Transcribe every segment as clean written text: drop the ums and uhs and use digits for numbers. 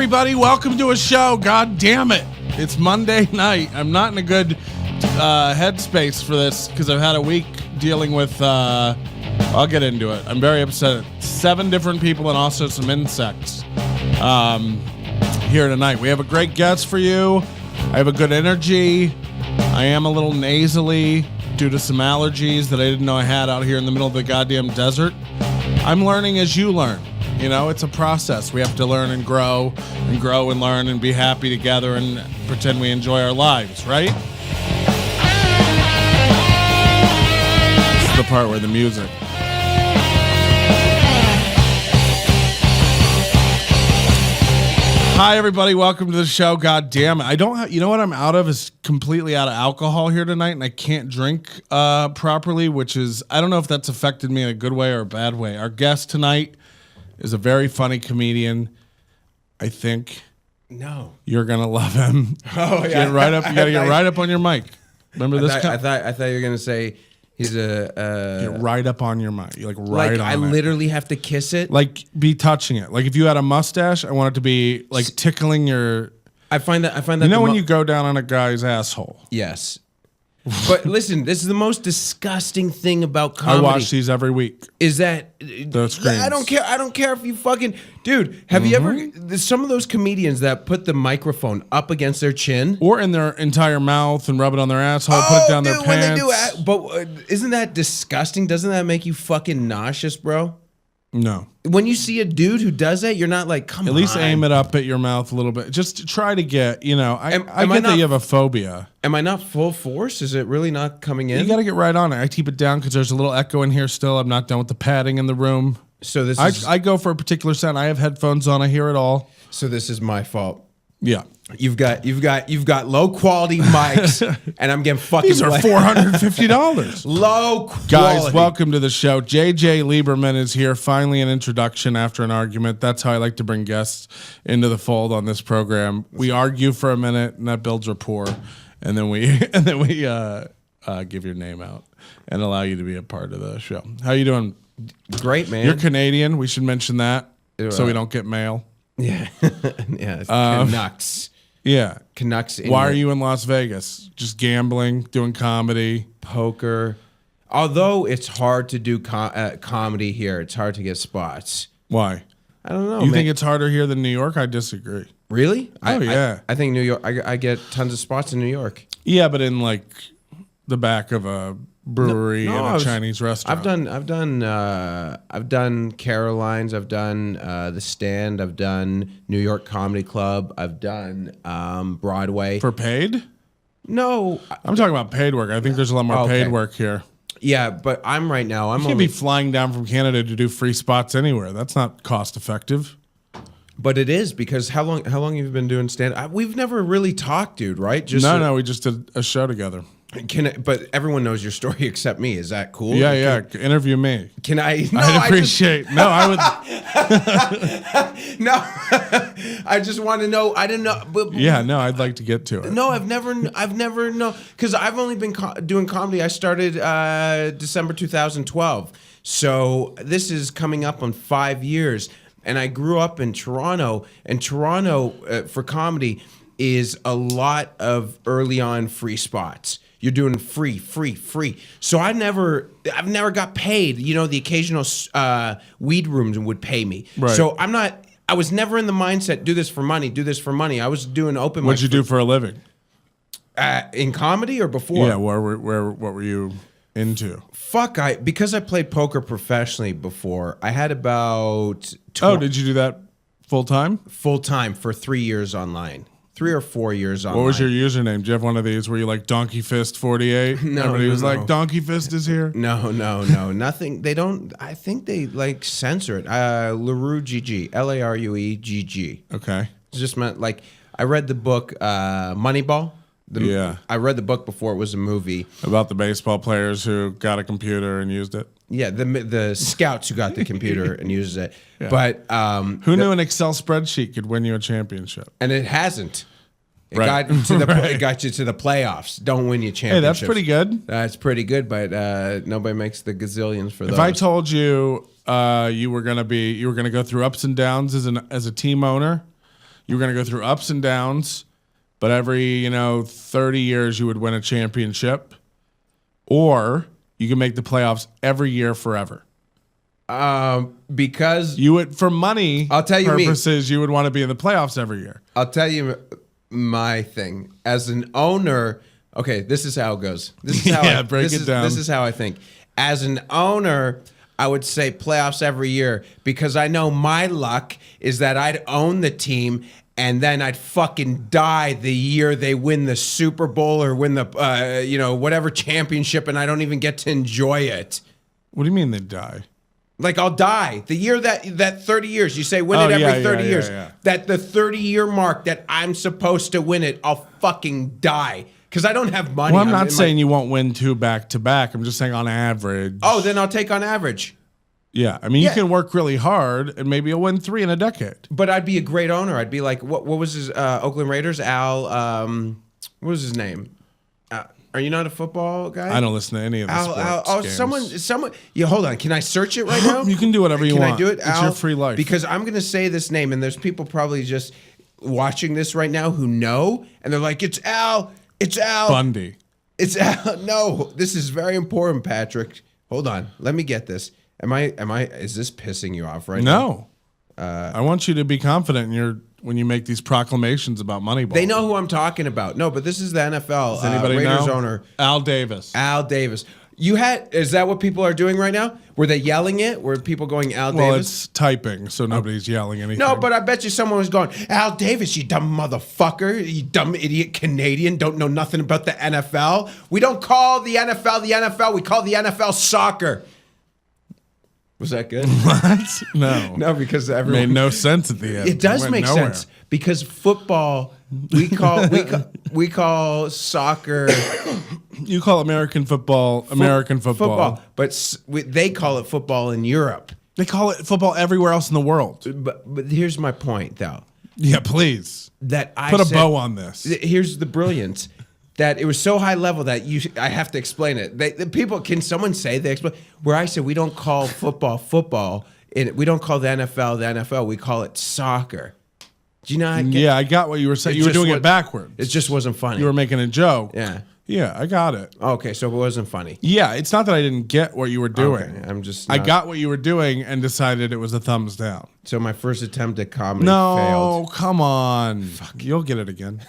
everybody. Welcome to a show. God damn it. It's Monday night. I'm not in a good headspace for this because I've had a week dealing with, I'll get into it. I'm very upset. 7 different people and also some insects here tonight. We have a great guest for you. I have a good energy. I am a little nasally due to some allergies that I didn't know I had out here in the middle of the goddamn desert. I'm learning as you learn. You know, it's a process. We have to learn and grow and learn and be happy together and pretend we enjoy our lives, right? This is the part where the music. Hi, everybody. Welcome to the show. God damn it. I don't have, you know what I'm out of is completely out of alcohol here tonight, and I can't drink properly, which is, I don't know if that's affected me in a good way or a bad way. Our guest tonight is a very funny comedian. I think. No. You're gonna love him. Oh yeah. Get right up. You gotta get right up on your mic. Remember this? I thought you were gonna say he's a. Get right up on your mic. You're like right on. I literally have to kiss it. Like be touching it. Like if you had a mustache, I want it to be like tickling your. I find that. You know when you go down on a guy's asshole. Yes. But listen, this is the most disgusting thing about comedy. I watch these every week. Is that screams. I don't care. I don't care if you fucking dude. Have you ever? There's some of those comedians that put the microphone up against their chin or in their entire mouth and rub it on their asshole, put it down their pants. When they do, but isn't that disgusting? Doesn't that make you fucking nauseous, bro? No. When you see a dude who does that, you're not like, come on. At least aim it up at your mouth a little bit. Just to try to get, you know, I get that you have a phobia. Am I not full force? Is it really not coming in? You got to get right on it. I keep it down because there's a little echo in here still. I'm not done with the padding in the room. So this is... I go for a particular sound. I have headphones on. I hear it all. So this is my fault. Yeah. You've got low quality mics, and I'm getting fucking. These are $450. Low quality. Guys, welcome to the show. JJ Lieberman is here. Finally, an introduction after an argument. That's how I like to bring guests into the fold on this program. We argue for a minute, and that builds rapport, and then we give your name out and allow you to be a part of the show. How you doing? Great, man. You're Canadian. We should mention that so we don't get mail. Yeah, yeah. Canucks. Yeah. Canucks. Why are you in Las Vegas? Just gambling, doing comedy, poker. Although it's hard to do comedy here, it's hard to get spots. Why? I don't know. You think it's harder here than New York? I disagree. Really? Oh yeah. I think New York. I get tons of spots in New York. Yeah, but in like the back of a brewery and a Chinese restaurant. I've done Caroline's. I've done the Stand. I've done New York Comedy Club. I've done Broadway. For paid? No, I'm talking about paid work. I think there's a lot more paid work here. Yeah, but I'm right now. You can't be flying down from Canada to do free spots anywhere. That's not cost effective. But it is, because how long have you been doing stand? We've never really talked, dude. Right? No, we just did a show together. But everyone knows your story except me. Is that cool? Yeah. Interview me. Can I? No, I'd appreciate. No, I would. No, I just want to know. I didn't know. But, yeah, no, I'd like to get to it. No, I've never known, because I've only been doing comedy. I started December 2012, so this is coming up on 5 years. And I grew up in Toronto, and Toronto for comedy is a lot of early on free spots. You're doing free. So I've never got paid. You know, the occasional weed rooms would pay me. Right. So I was never in the mindset, do this for money. I was doing open mic. What'd you do for a living? In comedy or before? Yeah, what were you into? Because I played poker professionally before, I had about... did you do that full time? Full time for 3 years online. 3 or 4 years online. What was your username? Do you have one of these where you like Donkey Fist 48? No, everybody was like, Donkey Fist is here. No, nothing. They don't. I think they like censor it. LaRue GG, LARUE GG. Okay. It just meant like I read the book Moneyball. I read the book before it was a movie about the baseball players who got a computer and used it. Yeah, the scouts who got the computer and used it. Yeah. But who knew an Excel spreadsheet could win you a championship? And it hasn't. It got you to the playoffs. Don't win you championships. Hey, that's pretty good. That's pretty good, but nobody makes the gazillions for those. If I told you you were gonna go through ups and downs as a team owner, You were going to go through ups and downs, but every 30 years you would win a championship, or you can make the playoffs every year forever. Because You would, for money I'll tell you purposes, you would want to be in the playoffs every year. I'll tell you my thing as an owner. Okay, this is how it goes. This is how break it down. This is how I think. As an owner, I would say playoffs every year because I know my luck is that I'd own the team and then I'd fucking die the year they win the Super Bowl or win the whatever championship, and I don't even get to enjoy it. What do you mean they die? Like I'll die the year that 30 years. You say win it every 30 years. Yeah. That the 30-year mark that I'm supposed to win it, I'll fucking die because I don't have money. Well, I'm not saying you won't win 2 back-to-back. I'm just saying on average. Oh, then I'll take on average. Yeah, I mean, you can work really hard and maybe you'll win 3 in a decade. But I'd be a great owner. I'd be like, what was his Oakland Raiders? Al, what was his name? Are you not a football guy? I don't listen to any of the sports games. Someone. Yeah, hold on. Can I search it right now? You can do whatever you want. Can I do it? It's your free life. Because I'm going to say this name, and there's people probably just watching this right now who know, and they're like, it's Al. It's Al. Bundy. It's Al. No, this is very important, Patrick. Hold on. Let me get this. Is this pissing you off right now? No. I want you to be confident when you make these proclamations about Moneyball. They know who I'm talking about. No, but this is the NFL. Does anybody Raiders know? Owner. Al Davis. Al Davis. Is that what people are doing right now? Were they yelling it? Were people going Al Davis? Well, it's typing, so nobody's yelling anything. No, but I bet you someone was going, Al Davis, you dumb motherfucker, you dumb idiot Canadian, don't know nothing about the NFL. We don't call the NFL, we call the NFL soccer. Was that good? What? No. No, because everyone made no sense at the end. It does make nowhere. sense because football we call soccer. You call American football football. But they call it football in Europe. They call it football everywhere else in the world. But here's my point, though. Yeah, please. That I put a bow on this. Here's the brilliance. That it was so high level that I have to explain it. The people, can someone say they explain? Where I said we don't call football, and we don't call the NFL, we call it soccer. Do you know? I got what you were saying. You were doing it backwards. It just wasn't funny. You were making a joke. Yeah. Yeah, I got it. Okay, so it wasn't funny. Yeah, it's not that I didn't get what you were doing. Okay, I got what you were doing and decided it was a thumbs down. So my first attempt at comedy failed. No, come on. Fuck. You'll get it again.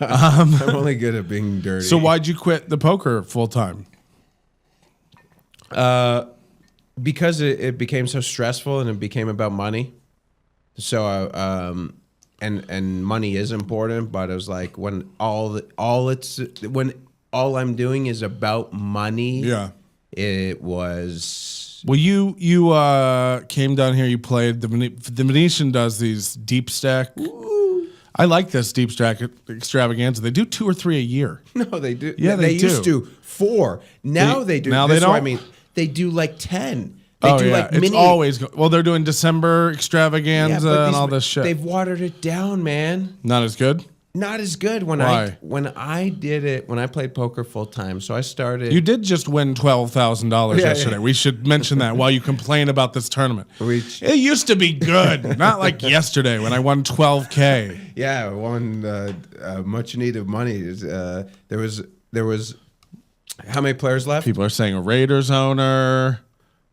I'm only good at being dirty. So why'd you quit the poker full time? Because it became so stressful and it became about money. So and money is important, but it was like when all I'm doing is about money. Yeah. It was. Well, you came down here. You played the Venetian does these deep stack. Ooh. I like this deep stack extravaganza. They do 2 or 3 a year. No, they do. Yeah, they used to 4. Now they do. Now they don't. I mean, they do like 10. They do like it's always well. They're doing December extravaganza and all this shit. They've watered it down, man. Not as good. Not as good when I did it when I played poker full time. So I started. You did just win $12,000 yesterday. Yeah. We should mention that while you complain about this tournament. It used to be good, not like yesterday when I won $12K. Yeah, I won much needed money. There was how many players left? People are saying a Raiders owner,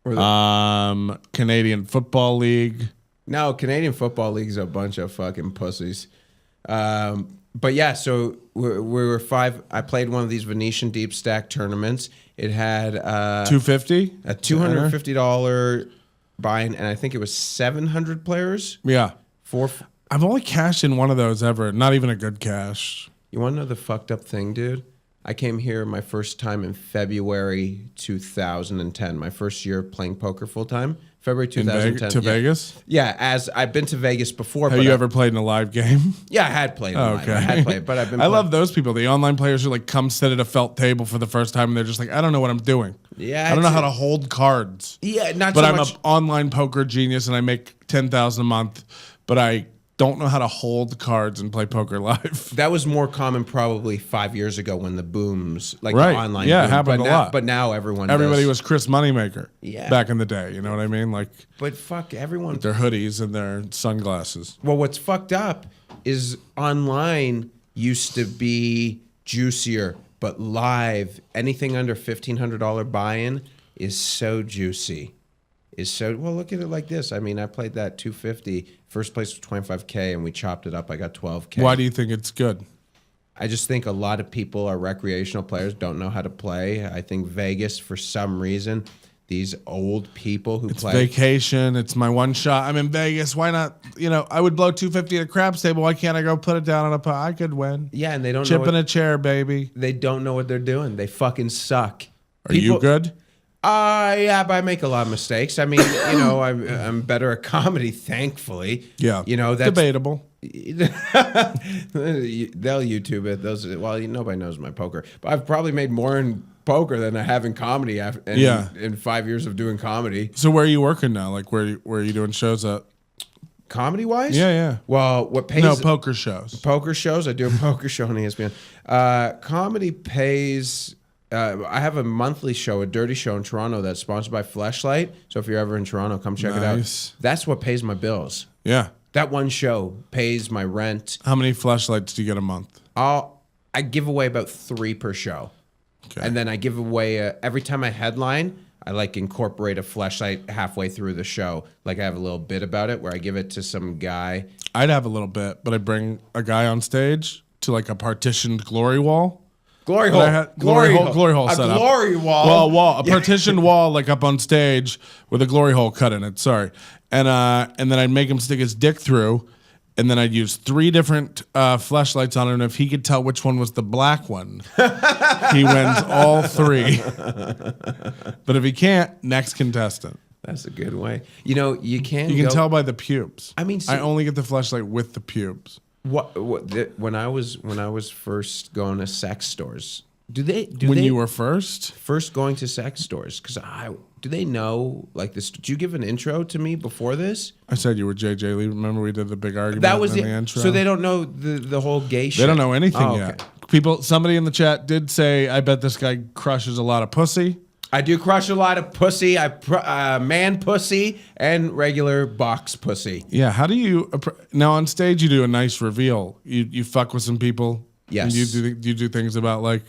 Canadian Football League. No, Canadian Football League is a bunch of fucking pussies. But yeah, so we were 5. I played one of these Venetian deep stack tournaments. It had $250, a $250 buy-in, and I think it was 700 players. Yeah, 4. I've only cashed in one of those ever. Not even a good cash. You want to know the fucked up thing, dude? I came here my first time in February 2010. My first year playing poker full time. February 2010. To Vegas? Yeah, as I've been to Vegas before. Have you ever played in a live game? Yeah, I had played. Okay. I had played, but I've been. I love those people. The online players who like come sit at a felt table for the first time and they're just like, I don't know what I'm doing. Yeah, I don't know how to hold cards. Yeah, not. But so I'm much. an online poker genius and I make $10,000 a month, but I don't know how to hold cards and play poker live. That was more common probably 5 years ago when the booms, like Right. the online Yeah, it boom. happened but a now, lot. But now Everybody was Chris Moneymaker Yeah. back in the day. You know what I mean? Like But fuck, everyone. their hoodies and their sunglasses. Well, what's fucked up is online used to be juicier, but live, anything under $1,500 buy-in is so juicy. Well, look at it like this. I mean, I played that 250. First place was 25K, and we chopped it up. I got 12K. Why do you think it's good? I just think a lot of people are recreational players, don't know how to play. I think Vegas, for some reason, these old people who play. Vacation. It's my one shot. I'm in Vegas. Why not? You know, I would blow 250 at a craps table. Why can't I go put it down on a pot? I could win. Yeah, and they don't Chip know in a chair, baby. they don't know what they're doing. They fucking suck. Are you good? Yeah, but I make a lot of mistakes. I mean, you know, I'm better at comedy, thankfully. Yeah. You know, that's debatable. They'll YouTube it. Nobody knows my poker, but I've probably made more in poker than I have in comedy. In 5 years of doing comedy. So where are you working now? Like where are you doing shows at? Comedy wise? Yeah. Well, what pays? No, poker shows. Poker shows. I do a poker show on ESPN. Comedy pays. I have a monthly show, a dirty show in Toronto that's sponsored by Fleshlight. So if you're ever in Toronto, come check it out. That's what pays my bills. Yeah. That one show pays my rent. How many flashlights do you get a month? I give away about 3 per show. Okay. And then I give away every time I headline, I like incorporate a fleshlight halfway through the show. Like I have a little bit about it where I give it to some guy. I'd have a little bit, but I bring a guy on stage to like a partitioned glory wall. Glory hole. Glory hole A set up. glory wall. A partitioned wall like up on stage with a glory hole cut in it. Sorry. And then I'd make him stick his dick through, and then I'd use 3 different flashlights on it, and if he could tell which one was the black one, he wins all 3. But if he can't, next contestant. That's a good way. You know, you can tell by the pubes. I mean, I only get the flashlight with the pubes. When I was first going to sex stores, you were first going to sex stores, because do they know like this? Did you give an intro to me before this? I said you were JJ Lee. Remember we did the big argument. That was in the intro. So they don't know the whole gay shit. They don't know anything yet. Okay. Somebody in the chat did say, I bet this guy crushes a lot of pussy. I do crush a lot of pussy. Man pussy and regular box pussy. Yeah. How do you now on stage? You do a nice reveal. You fuck with some people. Yes. And you do things about like.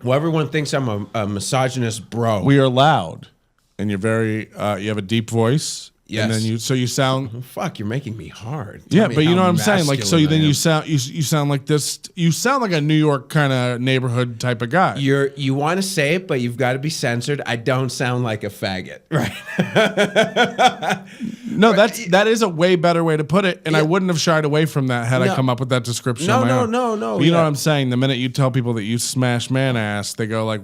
Well, everyone thinks I'm a misogynist bro. We are loud, and you're very. You have a deep voice. Yes. And then you sound. Fuck, you're making me hard. Yeah, but you know what I'm saying. Like, so then you sound. sound like this. You sound like a New York kind of neighborhood type of guy. You want to say it, but you've got to be censored. I don't sound like a faggot, right? No, that is a way better way to put it, and I wouldn't have shied away from that had I come up with that description. No. But you know what I'm saying? The minute you tell people that you smash man ass, they go like,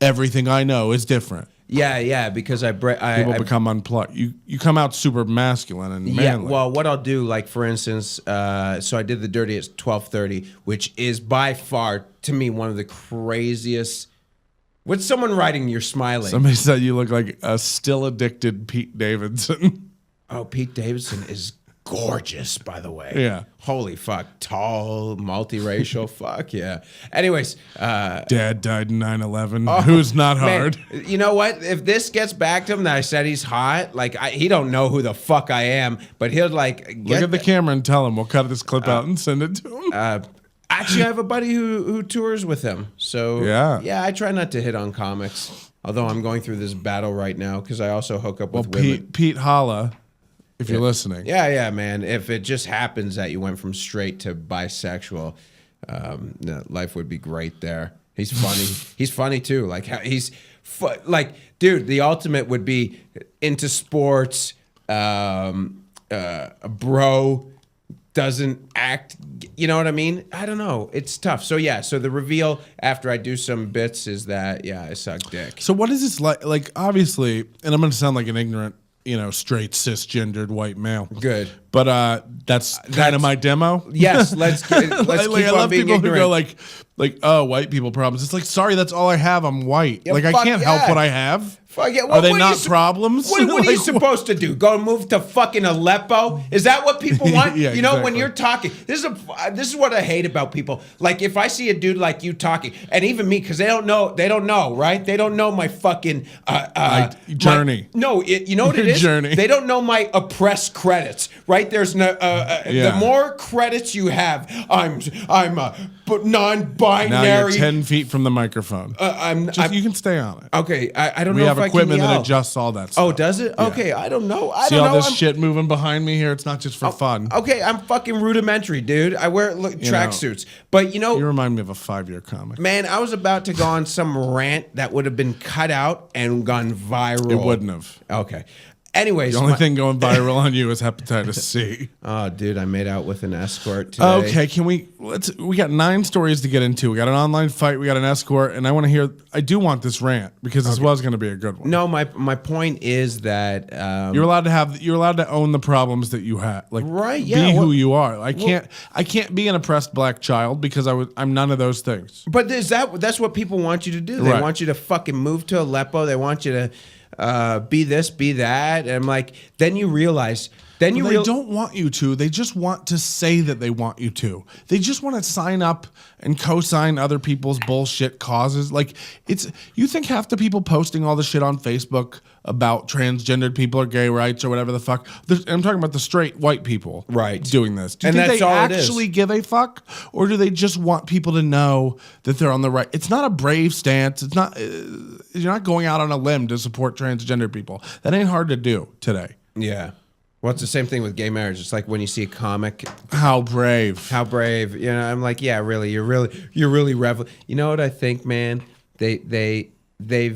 everything I know is different. Yeah, because people become unplugged. You come out super masculine and manly. Yeah, well, what I'll do, like for instance, so I did the dirty at 12:30, which is by far to me one of the craziest. What's someone writing? You're smiling. Somebody said you look like a still addicted Pete Davidson. Oh, Pete Davidson is gorgeous, by the way. Yeah. Holy fuck. Tall, multiracial. Fuck yeah. Anyways. Dad died in 9/11. Who's not hard? Man, you know what? If this gets back to him that I said he's hot, like he don't know who the fuck I am, but he'll like look at the camera and tell him. We'll cut this clip out and send it to him. Actually, I have a buddy who tours with him. So yeah, I try not to hit on comics. Although I'm going through this battle right now because I also hook up with women. Pete Holla. If you're listening. Yeah, man. If it just happens that you went from straight to bisexual, life would be great there. He's funny. He's funny too. Like dude, the ultimate would be into sports. A bro doesn't act. You know what I mean? I don't know. It's tough. So yeah. So the reveal after I do some bits is that I suck dick. So what is this like? Like obviously, and I'm going to sound like an ignorant, straight cisgendered white male. Good, but that's kind of my demo. Yes, let's keep I on love being people ignorant. who go like oh, white people problems. It's like, sorry, that's all I have. I'm white. Yeah, like I can't help what I have. Fuck yeah. Are they what not you problems? What are you Like, supposed to do? Go move to fucking Aleppo? Is that what people want? Yeah, you know, when exactly. you're talking, this is what I hate about people. Like if I see a dude like you talking, and even me, because they don't know, right? They don't know my fucking journey. You know what it Your is? journey. They don't know my oppressed credits, right? There's no the more credits you have, I'm non-binary. Now you're 10 feet from the microphone. You can stay on it. Okay, I don't We know have if equipment I can that yell. adjusts all that stuff. Oh, does it? Yeah. Okay, I don't know. I See don't all know. this shit moving behind me here? It's not just for fun. Okay, I'm fucking rudimentary, dude. I wear tracksuits. But You remind me of a 5-year comic. man, I was about to go on some rant that would have been cut out and gone viral. It wouldn't have. Okay. Anyways, The only thing going viral on you is hepatitis C. Oh, dude, I made out with an escort today. Okay, we got 9 stories to get into. We got an online fight, we got an escort, and I do want this rant because this was going to be a good one. No, my point is that You're allowed to own the problems that you have. Like, right, yeah, be who you are. I can't be an oppressed black child because I'm none of those things. But that's what people want you to do. They want you to fucking move to Aleppo. They want you to be this, be that. And I'm like, then you realize. They don't want you to. They just want to say that they want you to. They just want to sign up and co-sign other people's bullshit causes. Like you think half the people posting all the shit on Facebook about transgendered people or gay rights or whatever the fuck. I'm talking about the straight white people, doing this. Do you think they actually give a fuck, or do they just want people to know that they're on the right? It's not a brave stance. It's not. You're not going out on a limb to support transgender people. That ain't hard to do today. Yeah. Well, it's the same thing with gay marriage. It's like when you see a comic. How brave. You know, I'm like, yeah, really, you're really revel. You know what I think, man? They've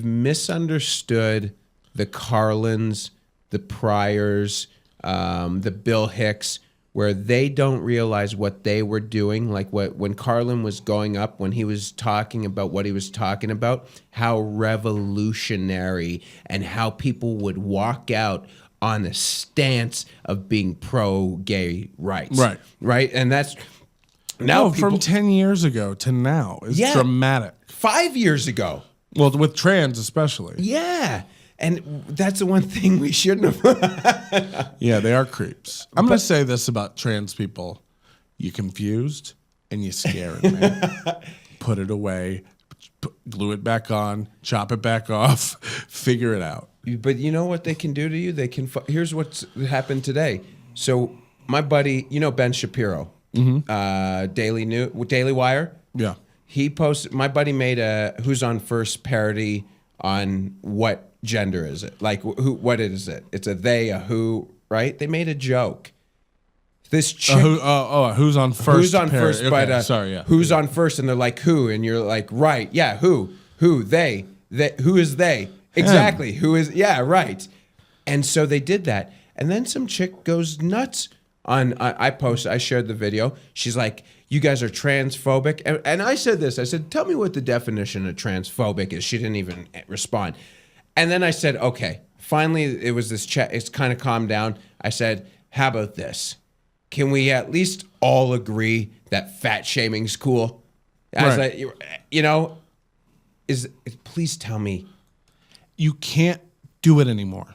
misunderstood the Carlins, the Pryors, the Bill Hicks, where they don't realize what they were doing. Like when Carlin was going up, when he was talking about what he was talking about, how revolutionary and how people would walk out on a stance of being pro-gay rights. Right? And that's now from 10 years ago to now is dramatic. 5 years ago. Well, with trans especially. Yeah. And that's the one thing we shouldn't have. Yeah, they are creeps. I'm going to say this about trans people. You confused and you scared, man. Put it away. Glue it back on. Chop it back off. Figure it out. But you know what they can do to you? They can. Here's what's happened today. So my buddy, you know Ben Shapiro, Daily Wire. Yeah. He posted. My buddy made a "Who's on First" parody on what gender is it? Like who? What is it? It's a they, a who, right? They made a joke. This chick. Who's on first? Who's on first? Okay, But sorry, yeah. Who's on first? And they're like who, and you're like right, yeah, who, they, who is they? Exactly. Who is, yeah, right. And so they did that. And then some chick goes nuts on, I shared the video. She's like, you guys are transphobic. And I said this, I said, tell me what the definition of transphobic is. She didn't even respond. And then I said, okay, finally it was this chat. It's kind of calmed down. I said, how about this? Can we at least all agree that fat shaming's cool? I was like, you know, please tell me. You can't do it anymore.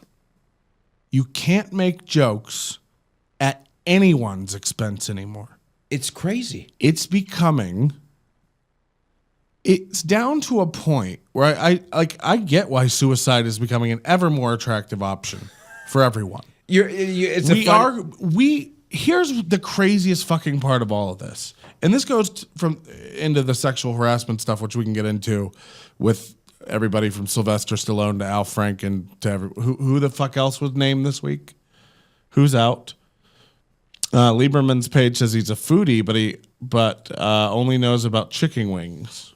You can't make jokes at anyone's expense anymore. It's crazy. It's down to a point where I get why suicide is becoming an ever more attractive option for everyone. Here's the craziest fucking part of all of this. And this goes into the sexual harassment stuff, which we can get into with everybody from Sylvester Stallone to Al Franken to who the fuck else was named this week? Who's out? Lieberman's page says he's a foodie, but only knows about chicken wings.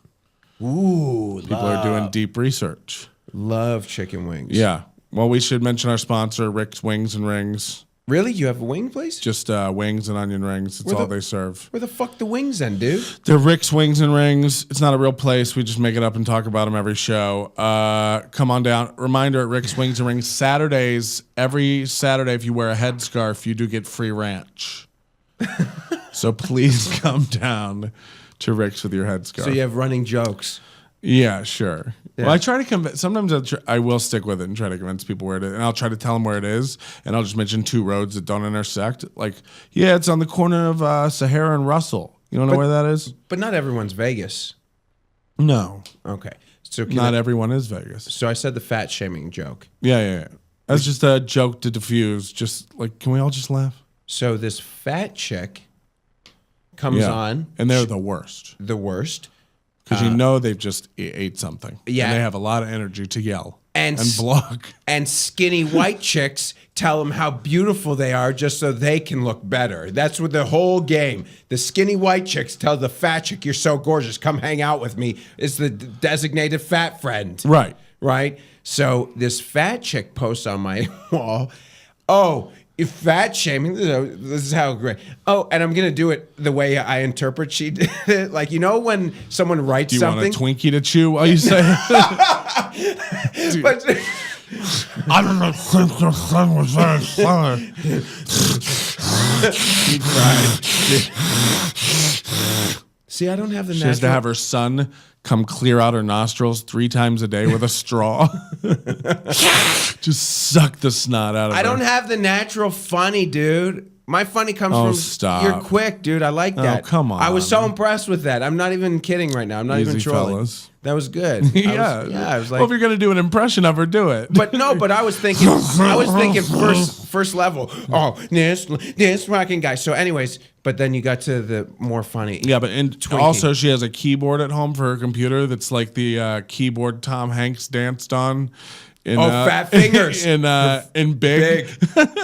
Ooh, people are doing deep research. Love chicken wings. Yeah. Well, we should mention our sponsor, Rick's Wings and Rings. Really? You have a wing place? Just wings and onion rings. That's all they serve. Where the fuck the wings then, dude? They're Rick's Wings and Rings. It's not a real place. We just make it up and talk about them every show. Come on down. Reminder at Rick's Wings and Rings. Saturdays, every Saturday, if you wear a headscarf, you do get free ranch. So please come down to Rick's with your headscarf. So you have running jokes. Yeah, sure. Well, I try to convince. Sometimes I will stick with it and try to convince people where it is, and I'll try to tell them where it is, and I'll just mention 2 roads that don't intersect. Like, yeah, it's on the corner of Sahara and Russell. You don't know where that is? But not everyone's Vegas. No. Okay. So Not everyone is Vegas. So I said the fat shaming joke. Yeah. That's just a joke to diffuse. Just like, can we all just laugh? So this fat chick comes on. And they're the worst. The worst. Because they've just ate something. Yeah. And they have a lot of energy to yell and and block. And skinny white chicks tell them how beautiful they are just so they can look better. That's what the whole game. The skinny white chicks tell the fat chick, "You're so gorgeous. Come hang out with me." It's the designated fat friend. Right. Right? So this fat chick posts on my wall, "Oh, if fat shaming, this is how great." Oh, and I'm going to do it the way I interpret she did it. Like, when someone writes Do you something. want a Twinkie to chew while you say it? But, I don't know. Was very clever. He tried. See, I don't have the She has to have her son come clear out her nostrils 3 times a day with a straw. Just suck the snot out of her. I don't have the natural funny, dude. My funny comes from stop. You're quick, dude. I like that. Oh, come on. I was so impressed with that. I'm not even kidding right now. I'm not even Easy, trolling. fellas. That was good. I was like, well, if you're gonna do an impression of her, do it. but I was thinking first level. Oh, this fucking guy. So, anyways, but then you got to the more funny. Yeah, but also she has a keyboard at home for her computer that's like the keyboard Tom Hanks danced on. Fat fingers. In Big.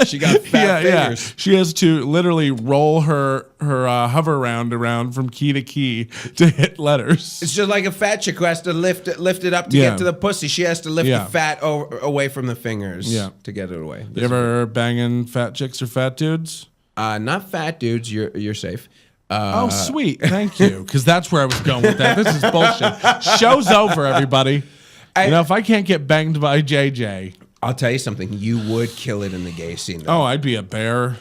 She got fat fingers. Yeah. She has to literally roll her hover round around from key to key to hit letters. It's just like a fat chick who has to lift it up to get to the pussy. She has to lift the fat away from the fingers to get it away. You ever banging fat chicks or fat dudes? Not fat dudes. You're safe. Oh, sweet. Thank you. Because that's where I was going with that. This is bullshit. Show's over, everybody. If I can't get banged by JJ, I'll tell you something. You would kill it in the gay scene, though. Oh, I'd be a bare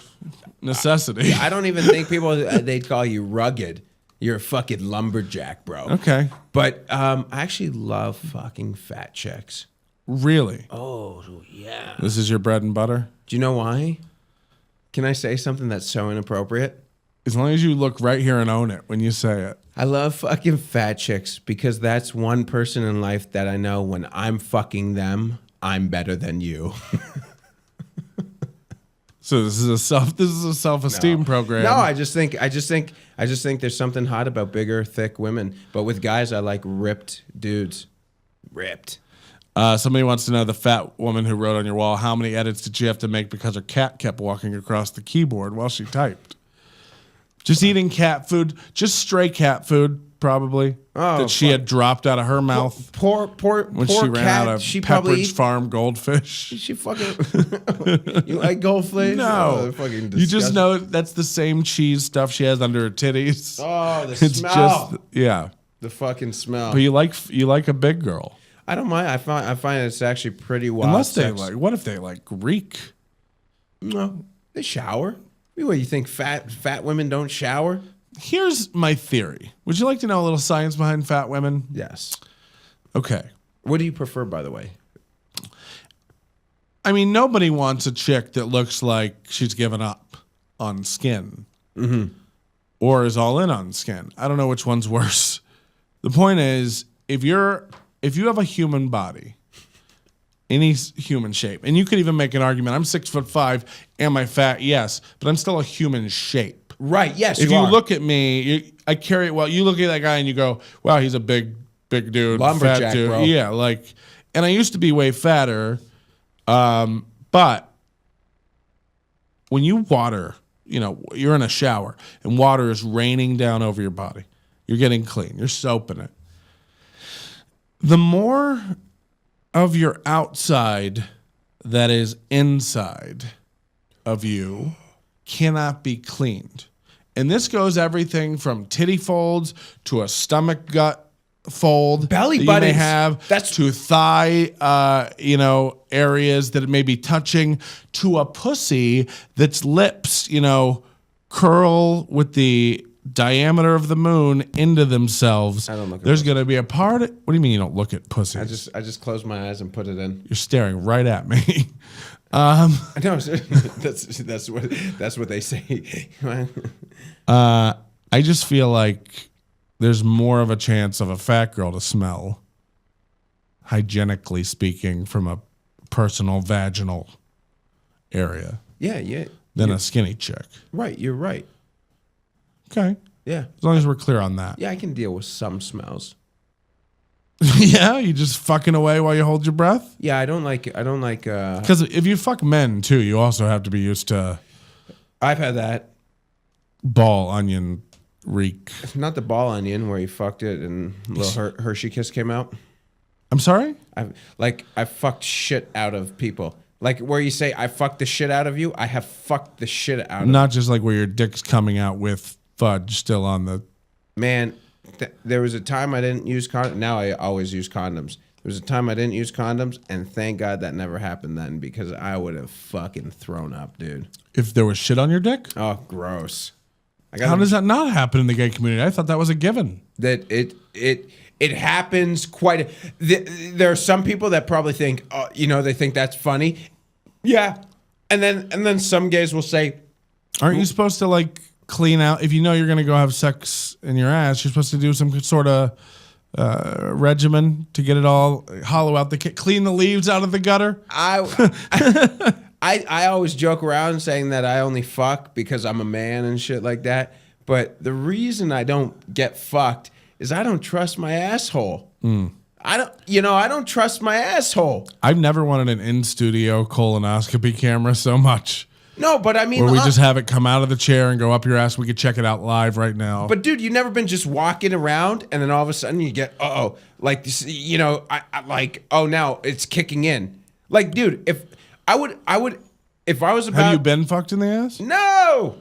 necessity. I don't even think people, they'd call you rugged. You're a fucking lumberjack, bro. Okay. But I actually love fucking fat chicks. Really? Oh, yeah. This is your bread and butter? Do you know why? Can I say something that's so inappropriate? As long as you look right here and own it when you say it. I love fucking fat chicks because that's one person in life that I know when I'm fucking them, I'm better than you. So this is a self-esteem program. No, I just think there's something hot about bigger, thick women. But with guys, I like ripped dudes. Ripped. Somebody wants to know, the fat woman who wrote on your wall, how many edits did she have to make because her cat kept walking across the keyboard while she typed? Just eating cat food, just stray cat food, probably. Oh, that she had dropped out of her mouth. Poor when she ran cat. out of She probably Pepperidge Farm goldfish. She fucking. You like goldfish? No, fucking you just know that's the same cheese stuff she has under her titties. Oh, the It's smell. The fucking smell. But you like a big girl. I don't mind. I find it's actually pretty wild. Unless they sex. what if they like Greek? No, they shower. What, you think fat women don't shower? Here's my theory. Would you like to know a little science behind fat women? Yes. Okay. What do you prefer, by the way? I mean, nobody wants a chick that looks like she's given up on skin. Mm-hmm. Or is all in on skin. I don't know which one's worse. The point is, if you have a human body, any human shape, and you could even make an argument, I'm 6'5", am I fat? Yes, but I'm still a human shape. Right, yes, if you look at me, I carry it well. You look at that guy and you go, wow, he's a big dude. Lumberjack, fat dude. bro. Yeah, and I used to be way fatter, but when you water, you're in a shower and water is raining down over your body. You're getting clean. You're soaping it. The more of your outside that is inside of you cannot be cleaned. And this goes everything from titty folds to a stomach gut fold, belly that buttons. You may have to thigh, areas that it may be touching, to a pussy that's lips, curl with the diameter of the moon into themselves, I don't look at there's going to be a part. What do you mean you don't look at pussies? I just close my eyes and put it in. You're staring right at me. I know that's what they say. I just feel like there's more of a chance of a fat girl to smell, hygienically speaking, from a personal vaginal area. Yeah. Than a skinny chick. Right, you're right. Okay. Yeah. As long as we're clear on that. Yeah, I can deal with some smells. Yeah, you just fucking away while you hold your breath? Yeah, I don't like Because if you fuck men too, you also have to be used to I've had that. ball onion reek. Not the ball onion where you fucked it and little Hershey kiss came out. I'm sorry? I fucked shit out of people. Like where you say I fucked the shit out of you, I have fucked the shit out of Not just like where your dick's coming out with fudge still on the... Man, there was a time I didn't use condoms. Now I always use condoms. There was a time I didn't use condoms, and thank God that never happened then because I would have fucking thrown up, dude. If there was shit on your dick? Oh, gross. How does that not happen in the gay community? I thought that was a given. That it happens quite. There are some people that probably think, they think that's funny. Yeah, and then some gays will say, aren't you supposed to like clean out if you know you're gonna go have sex in your ass? You're supposed to do some sort of regimen to get it all hollow out clean the leaves out of the gutter. I always joke around saying that I only fuck because I'm a man and shit like that. But the reason I don't get fucked is I don't trust my asshole. I don't trust my asshole. I've never wanted an in-studio colonoscopy camera so much. No, but I mean, where we just have it come out of the chair and go up your ass. We could check it out live right now. But dude, you've never been just walking around and then all of a sudden you get, like this, now it's kicking in. Like, dude, if I was about... Have you been fucked in the ass? No.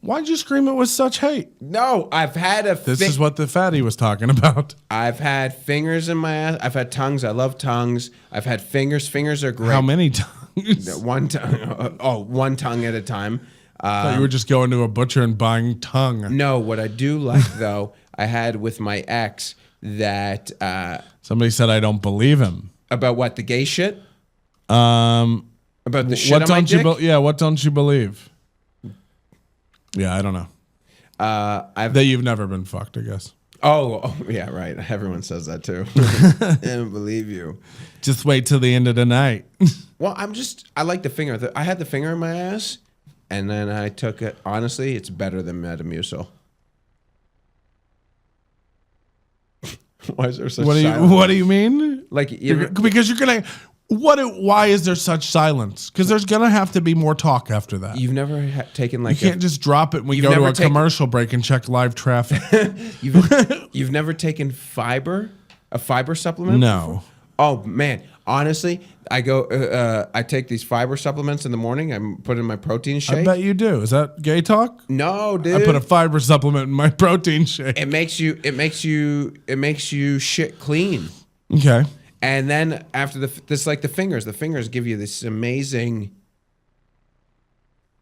Why'd you scream it with such hate? No, I've had This is what the fatty was talking about. I've had fingers in my ass. I've had tongues. I love tongues. I've had fingers. Fingers are great. How many tongues? One tongue. One tongue at a time. I thought you were just going to a butcher and buying tongue. No, what I do like though, I had with my ex that. Somebody said I don't believe him. About what, the gay shit? About the shit on my dick? What don't you believe? Yeah, I don't know. That you've never been fucked, I guess. Oh, yeah, right. Everyone says that too. I don't believe you. Just wait till the end of the night. Well, I like the finger. I had the finger in my ass, and then I took it. Honestly, it's better than Metamucil. Why is there such silence? What do you mean? Like, because you're gonna... Why is there such silence? Because there's gonna have to be more talk after that. You've never taken like... You can't just drop it when we go to a commercial break and check live traffic. You've never taken a fiber supplement? No. Before? Oh man, honestly, I take these fiber supplements in the morning. I put in my protein shake. I bet you do. Is that gay talk? No, dude. I put a fiber supplement in my protein shake. It makes you shit clean. Okay. And then after the fingers give you this amazing,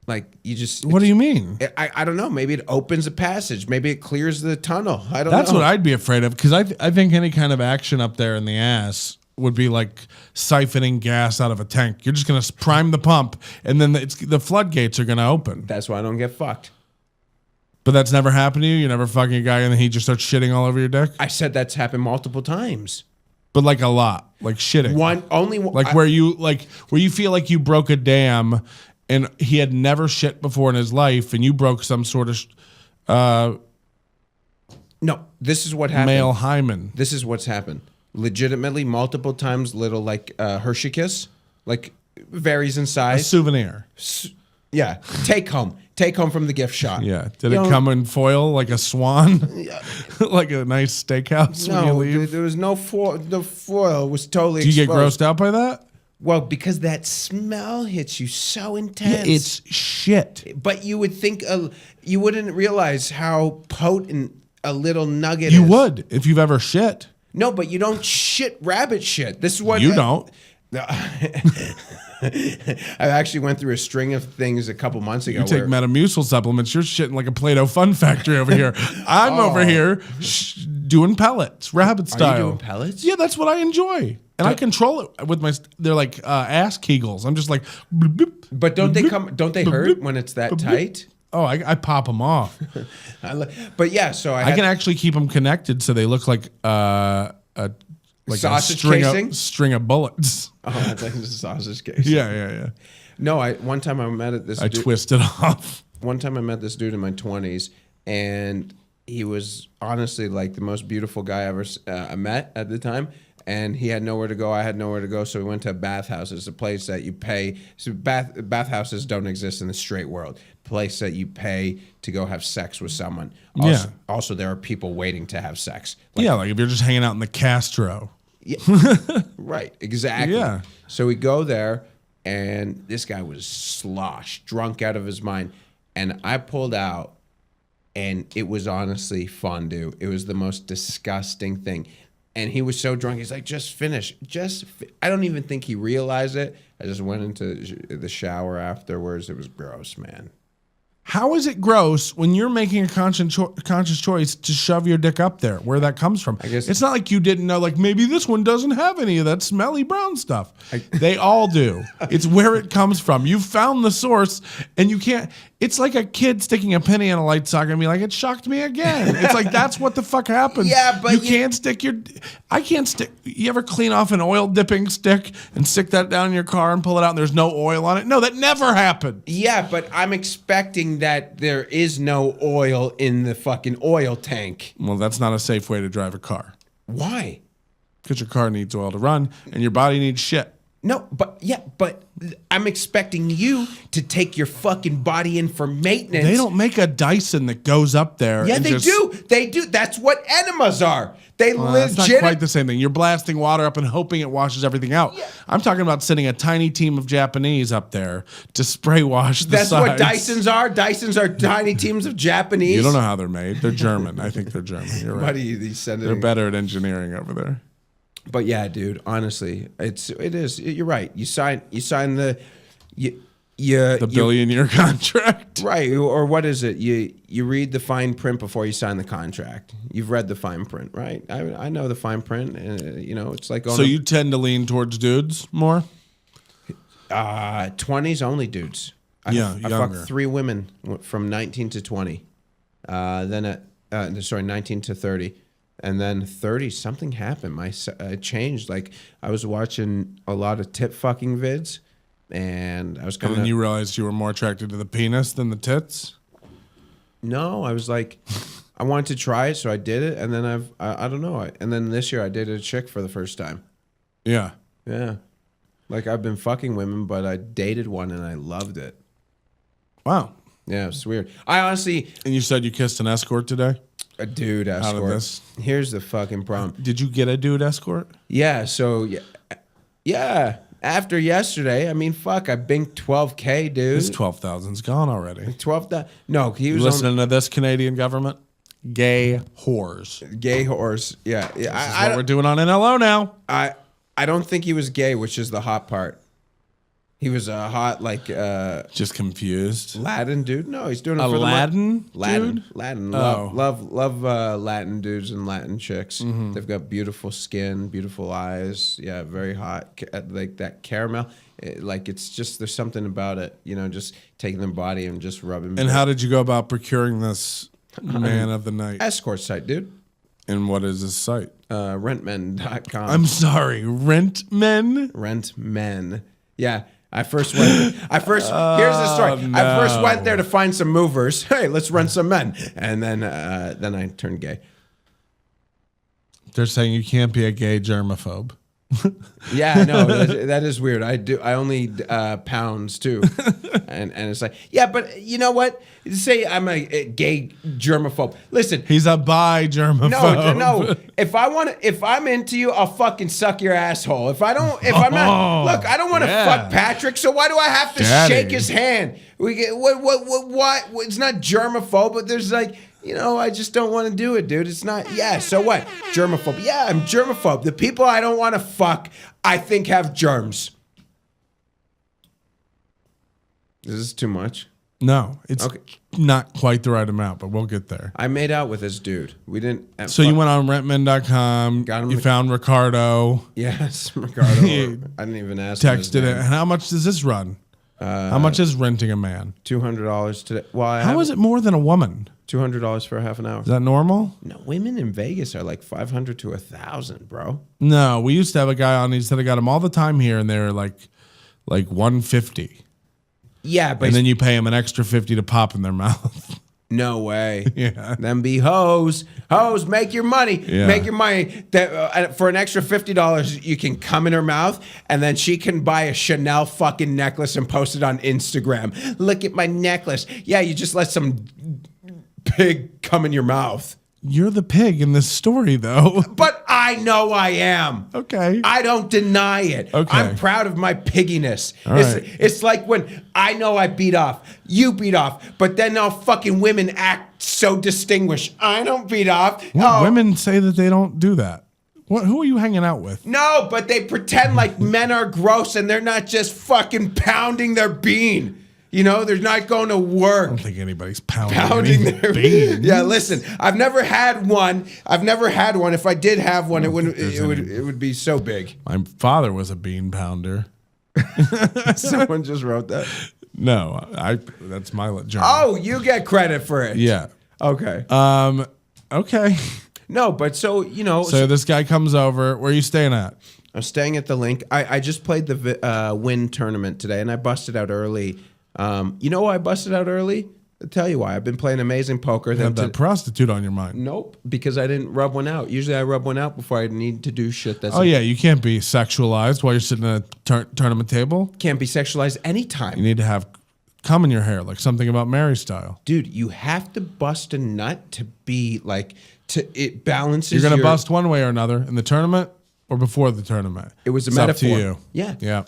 like you just. What do you mean? I don't know. Maybe it opens a passage. Maybe it clears the tunnel. I don't know. That's what I'd be afraid of because I think any kind of action up there in the ass would be like siphoning gas out of a tank. You're just gonna prime the pump and then the floodgates are gonna open. That's why I don't get fucked. But that's never happened to you. You never fucking a guy and then he just starts shitting all over your dick. I said that's happened multiple times. But like a lot, like shitting. Where you feel like you broke a dam, and he had never shit before in his life, and you broke some sort of. No, this is what happened. Male hymen. This is what's happened. Legitimately, multiple times, little like Hershey kiss, like varies in size. A souvenir. Yeah, take home from the gift shop. Yeah, did it come in foil like a swan, like a nice steakhouse? No, when you leave? There was no foil. The foil was totally. Do you exposed. get grossed out by that? Well, because that smell hits you so intense. Yeah, it's shit. But you would think you wouldn't realize how potent a little nugget is. You would if you've ever shit. No, but you don't shit rabbit shit. This is what you don't. I actually went through a string of things a couple months ago. You take Metamucil supplements, you're shitting like a Play-Doh fun factory over here. I'm over here doing pellets, rabbit style. Are you doing pellets? Yeah, that's what I enjoy. And I control it with my, they're like ass kegels. I'm just like, bloop, bloop, but don't they come? Don't they hurt when it's that tight? Oh, I pop them off. But yeah, so I can actually keep them connected so they look like sausage a casing? string of bullets. Oh, that's like a sausage case. Yeah. No, one time I met this. I twist it off. One time I met this dude in my 20s, and he was honestly like the most beautiful guy I ever met at the time. And he had nowhere to go. I had nowhere to go. So we went to a bathhouse. It's a place that you pay. So bathhouses don't exist in the straight world. Place that you pay to go have sex with someone. Also, there are people waiting to have sex. Like if you're just hanging out in the Castro. Yeah, right, exactly. Yeah. So we go there, and this guy was sloshed, drunk out of his mind. And I pulled out, and it was honestly fondue. It was the most disgusting thing. And he was so drunk. He's like, just finish. I don't even think he realized it. I just went into the shower afterwards. It was gross, man. How is it gross when you're making a conscious choice to shove your dick up there? Where that comes from? I guess it's not like you didn't know. Like maybe this one doesn't have any of that smelly brown stuff. They all do. It's where it comes from. You found the source, and you can't. It's like a kid sticking a penny in a light socket and be like, "It shocked me again." It's like that's what the fuck happens. Yeah, but you can't stick your. I can't stick. You ever clean off an oil dipping stick and stick that down in your car and pull it out and there's no oil on it? No, that never happened. Yeah, but I'm expecting that there is no oil in the fucking oil tank. Well, that's not a safe way to drive a car. Why? Because your car needs oil to run and your body needs shit. No, but I'm expecting you to take your fucking body in for maintenance. They don't make a Dyson that goes up there. Yeah, they do. They do. That's what enemas are. They legit. It's not quite the same thing. You're blasting water up and hoping it washes everything out. Yeah. I'm talking about sending a tiny team of Japanese up there to spray wash the sides. That's what Dysons are. Dysons are tiny teams of Japanese. You don't know how they're made. They're German. I think they're German. You're right. They're better at engineering over there. But yeah, dude, honestly, it is. You're right. You sign the billion-year contract, right? Or what is it? You read the fine print before you sign the contract. You've read the fine print, right? I know the fine print. It's like so you tend to lean towards dudes more. 20s only dudes. I fucked 3 women from 19 to 20. Then 19 to 30. And then 30, something happened. It changed. Like I was watching a lot of tit fucking vids, and I was coming. And then you realized you were more attracted to the penis than the tits. No, I was like, I wanted to try it, so I did it, and then I don't know. And then this year I dated a chick for the first time. Yeah. Like I've been fucking women, but I dated one and I loved it. Wow. Yeah, it's weird. I honestly. And you said you kissed an escort today? A dude escort. Out of this? Here's the fucking problem. Did you get a dude escort? Yeah. So yeah. After yesterday, I mean, fuck, I binked 12K, dude. This 12,000's gone already. 12,000. No, he was listening to this Canadian government. Gay whores. Gay whores. Yeah. This is what we're doing on NLO now. I don't think he was gay, which is the hot part. He was a hot, just confused. Latin dude. No, he's doing it for Latin the Latin. Latin. Love Latin dudes and Latin chicks. Mm-hmm. They've got beautiful skin, beautiful eyes. Yeah, very hot. Like that caramel. It's just, there's something about it. Just taking their body and just rubbing. And how did you go about procuring this man of the night? Escort site, dude. And what is this site? Rentmen.com. I'm sorry, Rentmen? Rentmen. Yeah. Here's the story. No. I first went there to find some movers. Hey, let's rent some men. And then I turned gay. They're saying you can't be a gay germophobe. Yeah, no, that is weird. I only pounds too, and it's like, yeah, but you know what? Say I'm a gay germophobe. Listen, he's a bi germophobe. No. If I'm into you, I'll fucking suck your asshole. If I'm not, look, I don't want to fuck Patrick, so why do I have to shake his hand? We get what? It's not germophobe, but there's I just don't want to do it, dude. It's not, so what? Germophobe. Yeah, I'm germophobe. The people I don't want to fuck, I think have germs. This is too much. No, it's Okay. not quite the right amount, but we'll get there. I made out with this dude. We didn't. So you went on rentmen.com. Got him You found Ricardo. Yes, Ricardo. I didn't even ask. Texted it. How much does this run? How much is renting a man? $200 today. Well, How is it more than a woman? $200 for a half an hour? Is that normal? No, women in Vegas are like 500 to 1,000, bro. No, we used to have a guy on. He said I got him all the time here, and they were like 150. Yeah, but And then you pay them an extra 50 to pop in their mouth. no way. Yeah. Them be hoes. Hoes, make your money. Yeah. Make your money. For an extra $50, you can come in her mouth, and then she can buy a Chanel fucking necklace and post it on Instagram. Look at my necklace. Yeah, you just let some pig come in your mouth. You're the pig in this story, though. But I know I am. Okay. I don't deny it. Okay. I'm proud of my pigginess. right. It's like when I know I beat off, you beat off, but then all fucking women act so distinguished. I don't beat off. What women say that they don't do that? Who are you hanging out with? No, but they pretend like men are gross and they're not just fucking pounding their bean. You know, they're not going to I work. don't think anybody's pounding Pounding any their beans. Yeah, listen, I've never had one. If I did have one, it would be so big. My father was a bean pounder. Someone just wrote that. No, that's my journey. Oh, you get credit for it. Yeah. Okay. Okay. No, but so, So this guy comes over. Where are you staying at? I'm staying at the Link. I just played the Win tournament today, and I busted out early. You know why I busted out early? I'll tell you why. I've been playing amazing poker. You have that prostitute on your mind. Nope, because I didn't rub one out. Usually I rub one out before I need to do shit that's... Oh, yeah. You can't be sexualized while you're sitting at a tournament table. Can't be sexualized anytime. You need to have cum in your hair, like Something About Mary style. Dude, you have to bust a nut to be like... It balances You're going to bust one way or another in the tournament or before the tournament. It was a It's metaphor. up to you. Yeah. Yeah.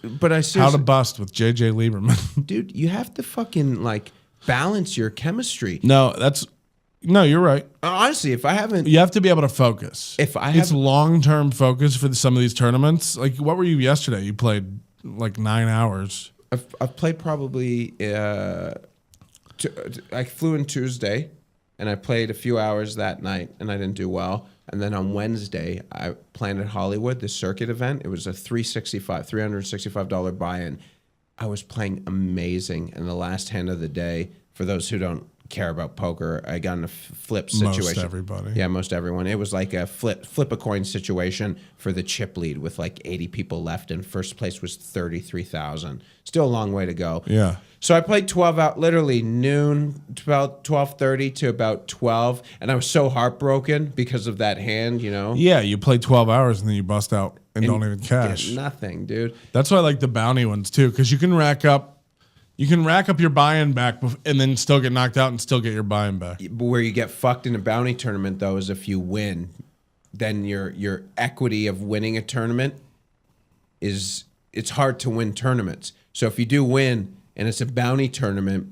But I seriously... How to bust with JJ Lieberman. Dude, you have to fucking like balance your chemistry. No, you're right. Honestly, if I haven't... You have to be able to focus. If I It's have- long-term focus for some of these tournaments. Like, what were you yesterday? You played like 9 hours. I've played probably... I flew in Tuesday, and I played a few hours that night, and I didn't do well. And then on Wednesday, I Planet Hollywood, the circuit event. It was a $365 buy-in. I was playing amazing. And the last hand of the day, for those who don't care about poker, I got in a flip situation. Most everybody. Yeah, most everyone. It was like a flip a coin situation for the chip lead with like 80 people left, and first place was 33,000. Still a long way to go. Yeah. So I played 12 out, literally noon, about 12:30 to about 12, and I was so heartbroken because of that hand, Yeah, you play 12 hours and then you bust out and don't even cash. Get nothing, dude. That's why I like the bounty ones too, because you can rack up your buy-in back and then still get knocked out and still get your buy-in back. But where you get fucked in a bounty tournament, though, is if you win, then your equity of winning a tournament it's hard to win tournaments. So if you do win and it's a bounty tournament,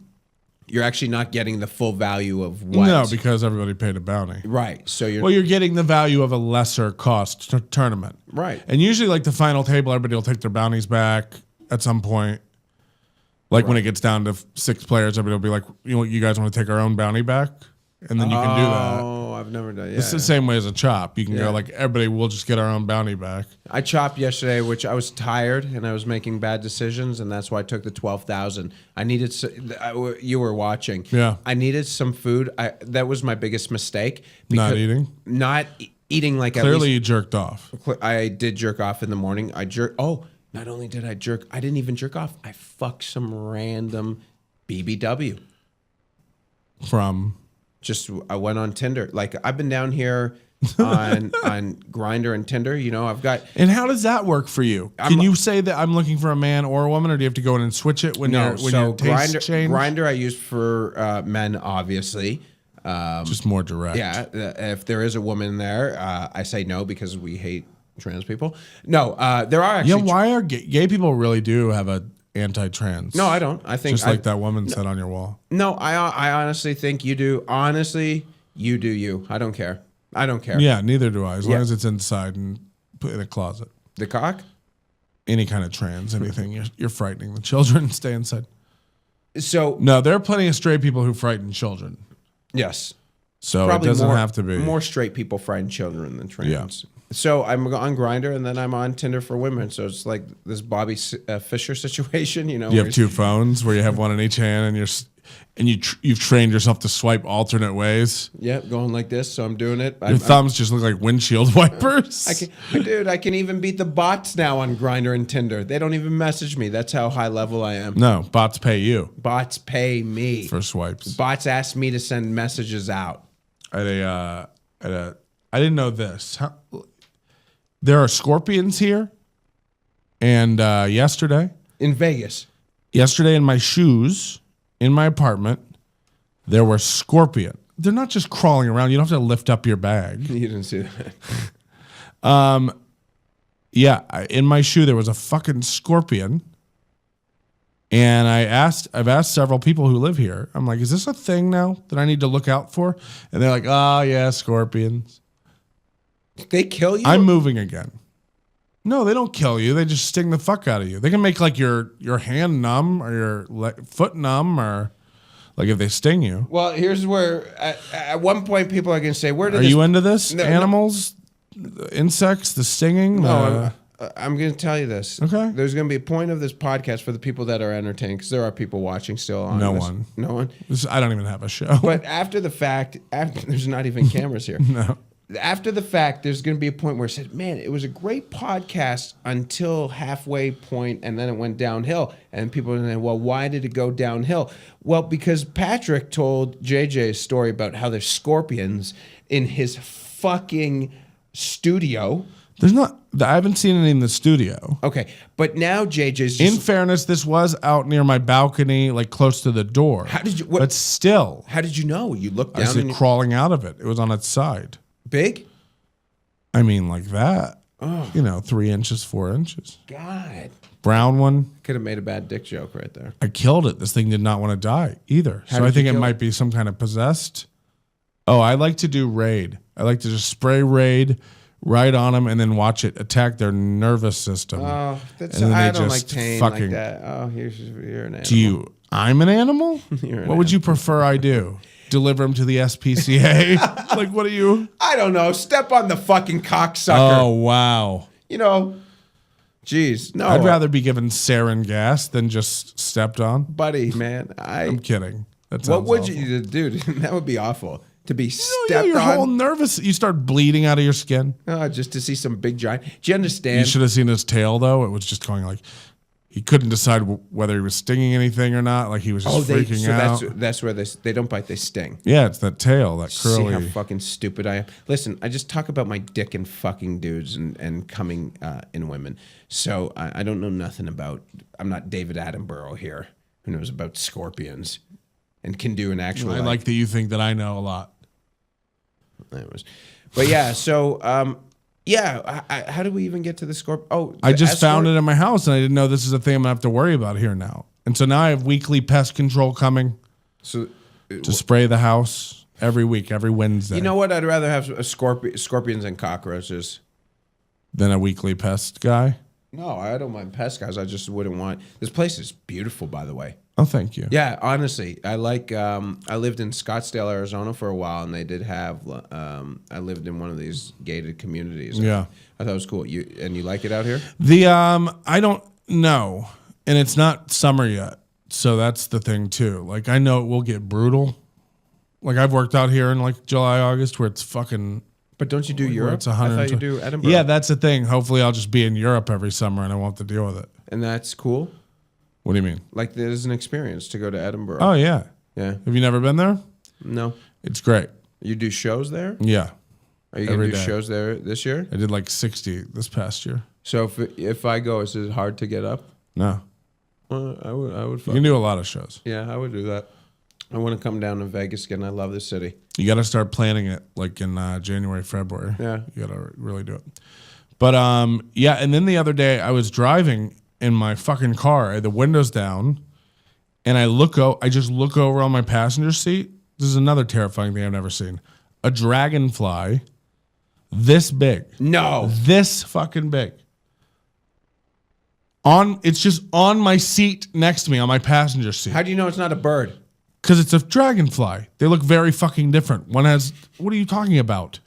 you're actually not getting the full value of what. No, because everybody paid a bounty. Right. So you're getting the value of a lesser cost tournament. Right. And usually, like the final table, everybody will take their bounties back at some point. Like when it gets down to 6 players, everybody will be like, you guys want to take our own bounty back? And then you can do that. Oh, I've never done. Yeah, It's the same way as a chop. You can Yeah. go like, everybody will just get our own bounty back. I chopped yesterday, which I was tired and I was making bad decisions, and that's why I took the 12,000. I needed. You were watching. Yeah. I needed some food. That was my biggest mistake. Not eating? Not eating like at Clearly, least, you jerked off. I did jerk off in the morning. Not only did I jerk, I didn't even jerk off. I fucked some random BBW. From? I went on Tinder. Like I've been down here on Grindr and Tinder. I've got. And how does that work for you? Can you say that I'm looking for a man or a woman, or do you have to go in and switch it when your tastes change? Grindr I used for men, obviously. Just more direct. Yeah, if there is a woman there, I say no because we hate trans people. No, there are actually. Yeah, why are gay people really do have a anti-trans? No, I don't. I think just like that woman said on your wall. No, I honestly think you do. Honestly, you do you. I don't care. I don't care. Yeah, neither do I. As long as it's inside and put in a closet. The cock? Any kind of trans, anything. You're frightening the children. Stay inside. So No, there are plenty of straight people who frighten children. yes. So Probably it doesn't more, have to be. more straight people frighten children than trans. So I'm on Grindr and then I'm on Tinder for women. So it's like this Bobby Fischer situation, you know. You have two phones where you have one in each hand, and you've trained yourself to swipe alternate ways. Yep, going like this. So I'm doing it. Your thumbs just look like windshield wipers. I can even beat the bots now on Grindr and Tinder. They don't even message me. That's how high level I am. No, bots pay you Bots pay me for swipes. Bots ask me to send messages out. I didn't know this. There are scorpions here, and yesterday In Vegas. in my shoes in my apartment, there were scorpion. They're not just crawling around. You don't have to lift up your bag. You didn't see that. Yeah, in my shoe there was a fucking scorpion. And I've asked several people who live here. I'm like, is this a thing now that I need to look out for? And they're like, oh yeah, scorpions. They kill you? I'm moving again. No, they don't kill you. They just sting the fuck out of you. They can make like your hand numb or your foot numb, or like if they sting you. Well, here's where at one point people are going to say, "Where did Are you into this? No, Animals, the insects, the stinging? No, I'm going to tell you this. Okay. There's going to be a point of this podcast for the people that are entertained, because there are people watching still on No this. one. No one. I don't even have a show. But after the fact, there's not even cameras here. No. After the fact, there's going to be a point where it said, man, it was a great podcast until halfway point, and then it went downhill. And people are going to say, well, why did it go downhill? Well, because Patrick told JJ a story about how there's scorpions in his fucking studio. There's not. I haven't seen any in the studio. Okay, but now JJ's just... In fairness, this was out near my balcony, like close to the door. How did you... But still. How did you know? You looked I down was and... crawling out of it. It was on its side. Big? I mean, like that. Oh. 3 inches, 4 inches. God. Brown one. Could have made a bad dick joke right there. I killed it. This thing did not want to die either. So I think it might be some kind of possessed. Oh, I like to do raid. I like to just spray raid right on them and then watch it attack their nervous system. Oh, that's... And then I they don't like just pain fucking- like that. Oh, you're an animal. Do you? I'm an animal? You're an What would you prefer I do? Deliver them to the SPCA? Like, what are you? I don't know. Step on the fucking cocksucker. Oh, wow. Jeez. No. I'd rather be given sarin gas than just stepped on. Buddy, man. I'm kidding. That What sounds would awful. you... Dude, that would be awful. To be Yeah, stepped you're on. whole nervous. You start bleeding out of your skin. Just to see some big giant... Do you You understand? should have seen his tail, though. It was just going like... He couldn't decide whether he was stinging anything or not. Like, he was just freaking out. That's where they don't bite, they sting. Yeah, it's that tail, that curly... See how fucking stupid I am. Listen, I just talk about my dick and fucking dudes and coming in women. So I don't know nothing about... I'm not David Attenborough here, who knows about scorpions and can do an actual... I like that you think that I know a lot. Anyways. But yeah, so... yeah, how did we even get to the scorpion? Oh, I just found it in my house, and I didn't know this is a thing I'm going to have to worry about here now. And so now I have weekly pest control coming So, to spray the house every week, every Wednesday. you know what? I'd rather have scorpions and cockroaches. Than a weekly pest guy. No, I don't mind pest guys. I just wouldn't want... This place is beautiful, by the way. Oh, thank you. Yeah, honestly, I like. I lived in Scottsdale, Arizona, for a while, and they did have. I lived in one of these gated communities. Yeah, I thought it was cool. You like it out here? I don't know, and it's not summer yet, so that's the thing too. Like, I know it will get brutal. Like, I've worked out here in like July, August, where it's fucking. But don't you do Europe? It's I 100. thought you do Edinburgh. Yeah, that's the thing. Hopefully, I'll just be in Europe every summer, and I won't have to deal with it. And that's cool. What do you mean? Like, there's an experience to go to Edinburgh. Oh yeah. Yeah. Have you never been there? No. It's great. You do shows there? Yeah. Are you gonna Every do day. shows there this year? I did like 60 this past year. So if I go, is it hard to get up? No. Well, I would. You can do a lot of shows. Yeah, I would do that. I want to come down to Vegas again. I love this city. You got to start planning it like in January, February. Yeah. You got to really do it. But yeah, and then the other day I was driving in my fucking car, I had the windows down, and I just look over on my passenger seat. This is another terrifying thing I've never seen. A dragonfly this big. No. This fucking big. It's just on my seat next to me on my passenger seat. How do you know it's not a bird? Because it's a dragonfly. They look very fucking different. One has. What are you talking about?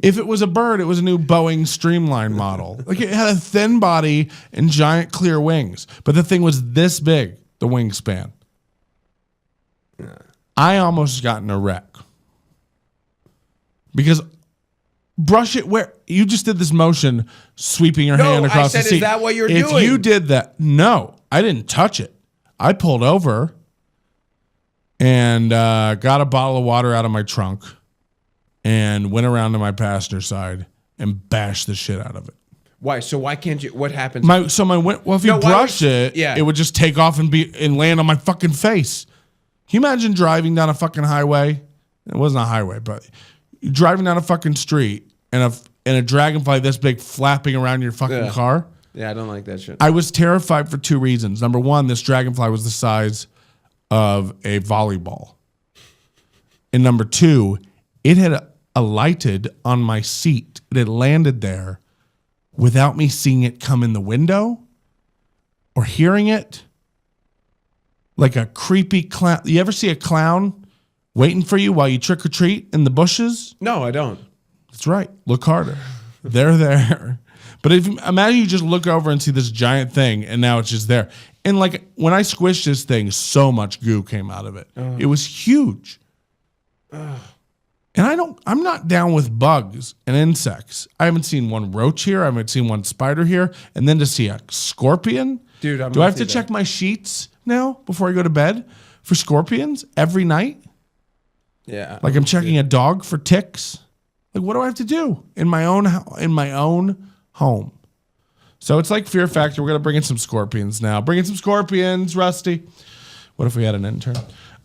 If it was a bird, it was a new Boeing Streamline model. Like it had a thin body and giant clear wings, but the thing was this big, the wingspan. I almost got in a wreck because brush it where you just did this motion, sweeping your hand across the seat. Is that what you're doing? If you did that, no, I didn't touch it. I pulled over and got a bottle of water out of my trunk. And went around to my passenger side and bashed the shit out of it. Why? So why can't you? What happens? If you brush it, it would just take off and land on my fucking face. Can you imagine driving down a fucking highway? It wasn't a highway, but you're driving down a fucking street and a dragonfly this big flapping around your fucking car. Yeah, I don't like that shit. I was terrified for 2 reasons. Number one, this dragonfly was the size of a volleyball, and number two, it had alighted on my seat. It had landed there without me seeing it come in the window or hearing it. Like a creepy clown. You ever see a clown waiting for you while you trick or treat in the bushes? No, I don't. That's right. Look harder. They're there. But imagine you just look over and see this giant thing and now it's just there. And like when I squished this thing, so much goo came out of it. It was huge. And I'm not down with bugs and insects. I haven't seen one roach here. I haven't seen one spider here. And then to see a scorpion. Dude, do I have to check my sheets now before I go to bed for scorpions every night? Yeah. Like I'm checking a dog for ticks. Like what do I have to do in my own home? So it's like Fear Factor. We're going to bring in some scorpions now. Bring in some scorpions, Rusty. What if we had an intern?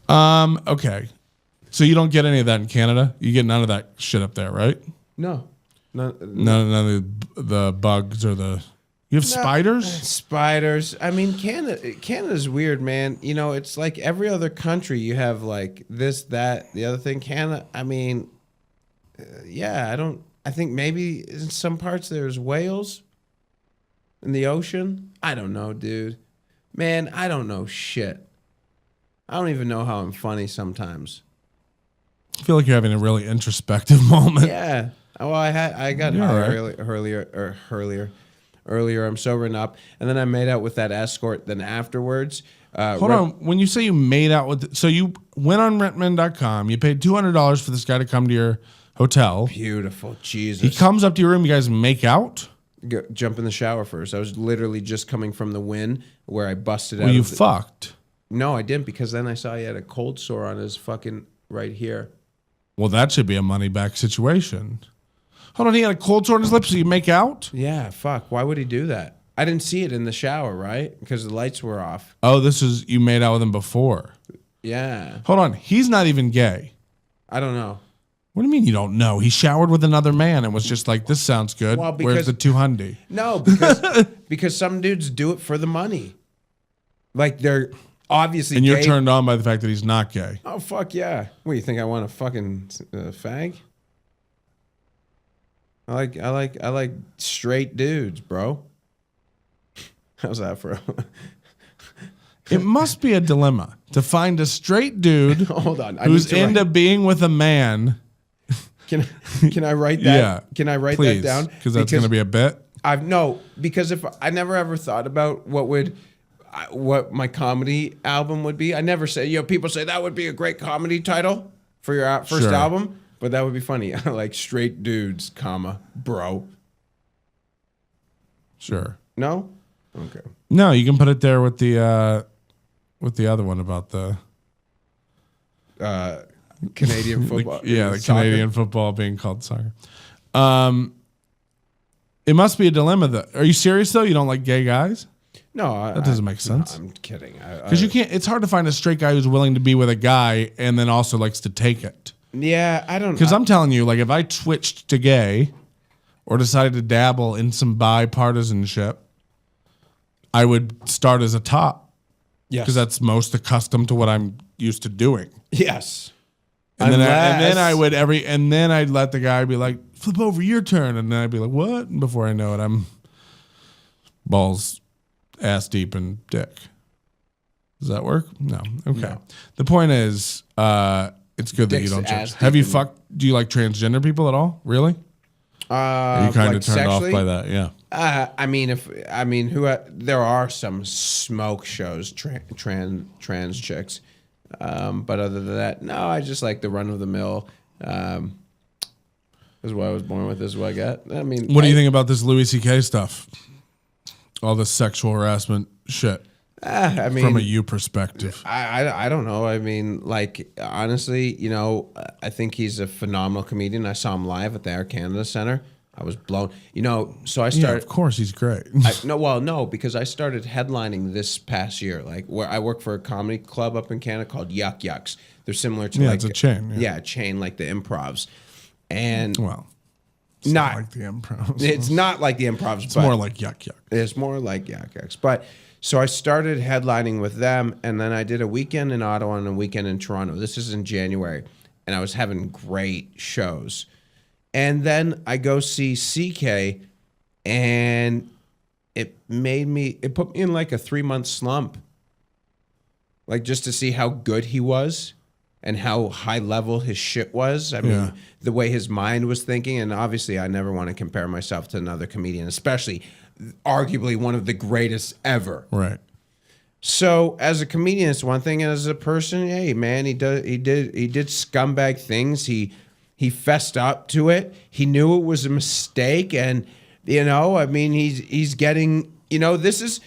Okay. So you don't get any of that in Canada? You get none of that shit up there, right? No. None of the bugs or the... You have spiders? Spiders. I mean, Canada's weird, man. You know, it's like every other country. You have like this, that, the other thing. Canada, I mean, I think maybe in some parts there's whales in the ocean. I don't know, dude. Man, I don't know shit. I don't even know how I'm funny sometimes. I feel like you're having a really introspective moment. Yeah. Well, I got earlier. I'm sobering up, and then I made out with that escort. Then afterwards, hold on. When you say you made out with, so you went on rentman.com. You paid $200 for this guy to come to your hotel. Beautiful, Jesus. He comes up to your room. You guys make out. Jump in the shower first. I was literally just coming from the win where I busted out. Well, you fucked. No, I didn't, because then I saw he had a cold sore on his fucking right here. Well, that should be a money back situation. Hold on, he had a cold sore on his lips, so you make out? Yeah, fuck. Why would he do that? I didn't see it in the shower, right? Because the lights were off. Oh, you made out with him before. Yeah. Hold on, he's not even gay. I don't know. What do you mean you don't know? He showered with another man and was just like, this sounds good. Well, where's the 200? No, because some dudes do it for the money. Like they're obviously and you're gay. Turned on by the fact that he's not gay. Oh, fuck yeah. What, you think I want a fucking fag? I like straight dudes, bro. How's that for? It must be a dilemma to find a straight dude Hold on, who's into being with a man. Can I write that? Yeah, can I write please, that down? Because that's going to be a bit. Because if I never ever thought about what my comedy album would be. I never say, people say that would be a great comedy title for your first album. But that would be funny. Like straight dudes, bro. Sure. No? Okay. No, you can put it there with the other one about the Canadian football. the Canadian football being called soccer. It must be a dilemma though. Are you serious though? You don't like gay guys? No, that doesn't make sense. No, I'm kidding. Because you can't. It's hard to find a straight guy who's willing to be with a guy and then also likes to take it. Yeah, I don't. Because I'm telling you, like, if I switched to gay or decided to dabble in some bipartisanship, I would start as a top. Yes. Because that's most accustomed to what I'm used to doing. Yes. And then I'd let the guy be like, flip over, your turn. And then I'd be like, what? And before I know it, I'm balls ass deep in dick. Does that work? No. Okay. No. The point is, it's good that you Dick's don't ass judge. Have deep you in- fucked? Do you like transgender people at all? Really? Are you kind like of turned sexually? off by that? Yeah. There are some smoke shows trans chicks, but other than that, no. I just like the run of the mill. This is what I was born with. This is what I got. I mean, What do you think about this Louis C.K. stuff? All this sexual harassment shit I mean, from a you perspective. I don't know. I mean, like, honestly, you know, I think he's a phenomenal comedian. I saw him live at the Air Canada Center. I was blown. You know, so I Yeah, started. of course he's great. No, because I started headlining this past year. Like, where I work for a comedy club up in Canada called Yuck Yucks. They're similar to Yeah, like it's a chain, yeah. a chain like the Improvs, and Well, it's not like the improv. it's not like the Improvs. It's but more like yuck yuck. it's more like Yuck Yucks. But so I started headlining with them, and then I did a weekend in Ottawa and a weekend in Toronto. This is in January, and I was having great shows. And then I go see CK, and it put me in like a 3-month slump. Like, just to see how good he was and how high level his shit was. I mean, Yeah. the way his mind was thinking. And obviously, I never want to compare myself to another comedian, especially arguably one of the greatest ever. Right. So as a comedian, it's one thing, and as a person, hey man, he did scumbag things. He fessed up to it. He knew it was a mistake, and you know, I mean, he's getting, you know, this is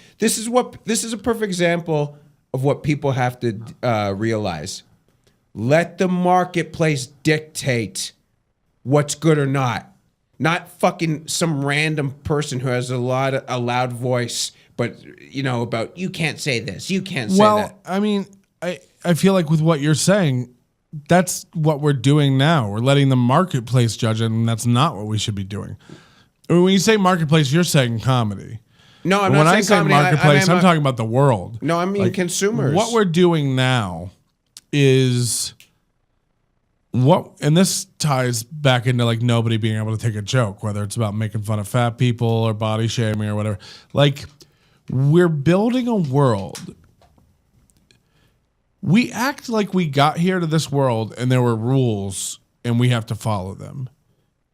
a perfect example of what people have to realize. Let the marketplace dictate what's good or not. Not fucking some random person who has a loud voice, but you know, about you can't say this, you can't say that. I mean, I feel like with what you're saying, that's what we're doing now. We're letting the marketplace judge it, and that's not what we should be doing. When you say marketplace, you're saying comedy. No, I'm When not I saying say comedy. marketplace, I'm talking about the world. No, I mean consumers. What we're doing now is and this ties back into like nobody being able to take a joke, whether it's about making fun of fat people or body shaming or whatever. Like, we're building a world. We act like we got here to this world and there were rules and we have to follow them.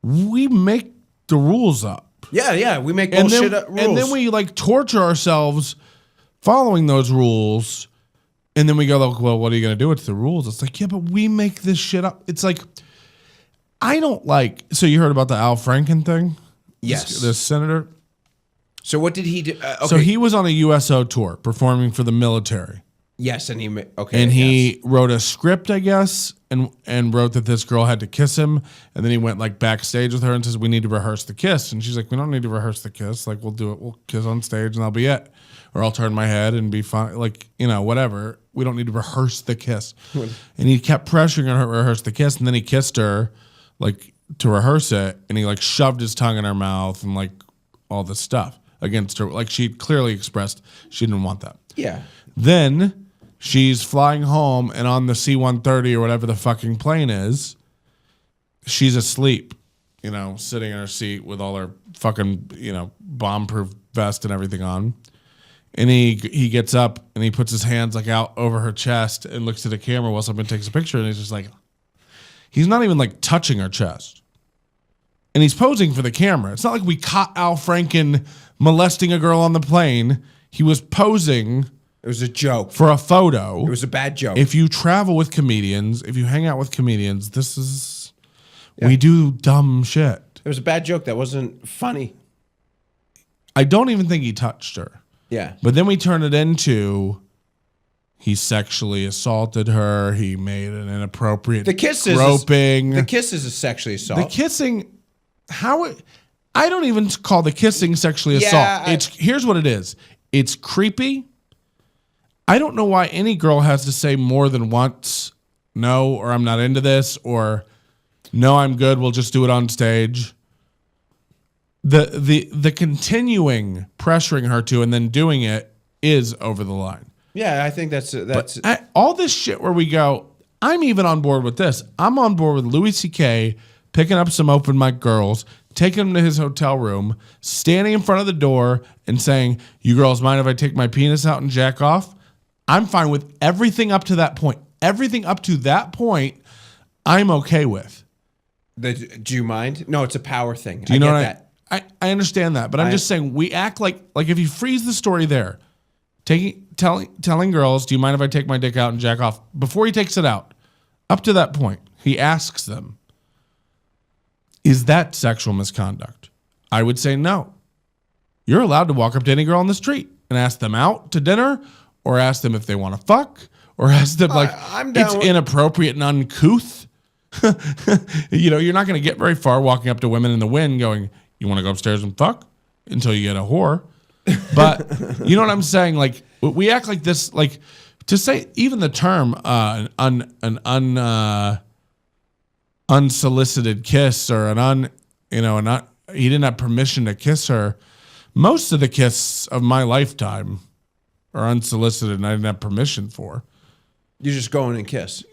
We make the rules up. Yeah, we make bullshit rules. And then we like torture ourselves following those rules. And then we go, like, well, what are you going to do? It's the rules. It's like, yeah, but we make this shit up. It's like, I don't like. So you heard about the Al Franken thing? Yes. This senator. So what did he do? Okay. So he was on a USO tour performing for the military. Yes, and he wrote a script, I guess, and wrote that this girl had to kiss him, and then he went like backstage with her and says, "We need to rehearse the kiss," and she's like, "We don't need to rehearse the kiss. Like, we'll do it. We'll kiss on stage, and that'll be it. Or I'll turn my head and be fine. Like, you know, whatever. We don't need to rehearse the kiss." And he kept pressuring her to rehearse the kiss, and then he kissed her, like, to rehearse it, and he like shoved his tongue in her mouth and like all this stuff against her. Like, she clearly expressed she didn't want that. Yeah. Then she's flying home, and on the C-130 or whatever the fucking plane is, she's asleep, you know, sitting in her seat with all her fucking, you know, bomb-proof vest and everything on. And he gets up and he puts his hands like out over her chest and looks at the camera while someone takes a picture, and he's just like, he's not even like touching her chest. And he's posing for the camera. It's not like we caught Al Franken molesting a girl on the plane. He was posing. It was a joke. For a photo. It was a bad joke. If you travel with comedians, if you hang out with comedians, this is, we do dumb shit. It was a bad joke that wasn't funny. I don't even think he touched her. Yeah. But then we turn it into he sexually assaulted her. He made an inappropriate groping. The kiss is a sexually assault. The kissing, I don't even call the kissing sexually assault. Here's what it is. It's creepy. I don't know why any girl has to say more than once, no, or I'm not into this, or no, I'm good, we'll just do it on stage. The continuing pressuring her to and then doing it is over the line. Yeah, I think that's all this shit where we go, I'm even on board with this. I'm on board with Louis C.K. picking up some open mic girls, taking him to his hotel room, standing in front of the door and saying, "You girls mind if I take my penis out and jack off?" I'm fine with everything up to that point. Everything up to that point, I'm okay with. Do you mind? No, it's a power thing. Do you know what I understand that, but I'm just saying we act like if you freeze the story there, telling girls, "Do you mind if I take my dick out and jack off?" Before he takes it out, up to that point, he asks them, "Is that sexual misconduct?" I would say no. You're allowed to walk up to any girl on the street and ask them out to dinner, or ask them if they want to fuck, or ask them it's inappropriate and uncouth. You're not going to get very far walking up to women in the wind going, "You want to go upstairs and fuck?" until you get a whore. But you know what I'm saying? Like, we act like this, like, to say even the term unsolicited kiss, or he didn't have permission to kiss her. Most of the kisses of my lifetime are unsolicited and I didn't have permission for. You just go in and kiss.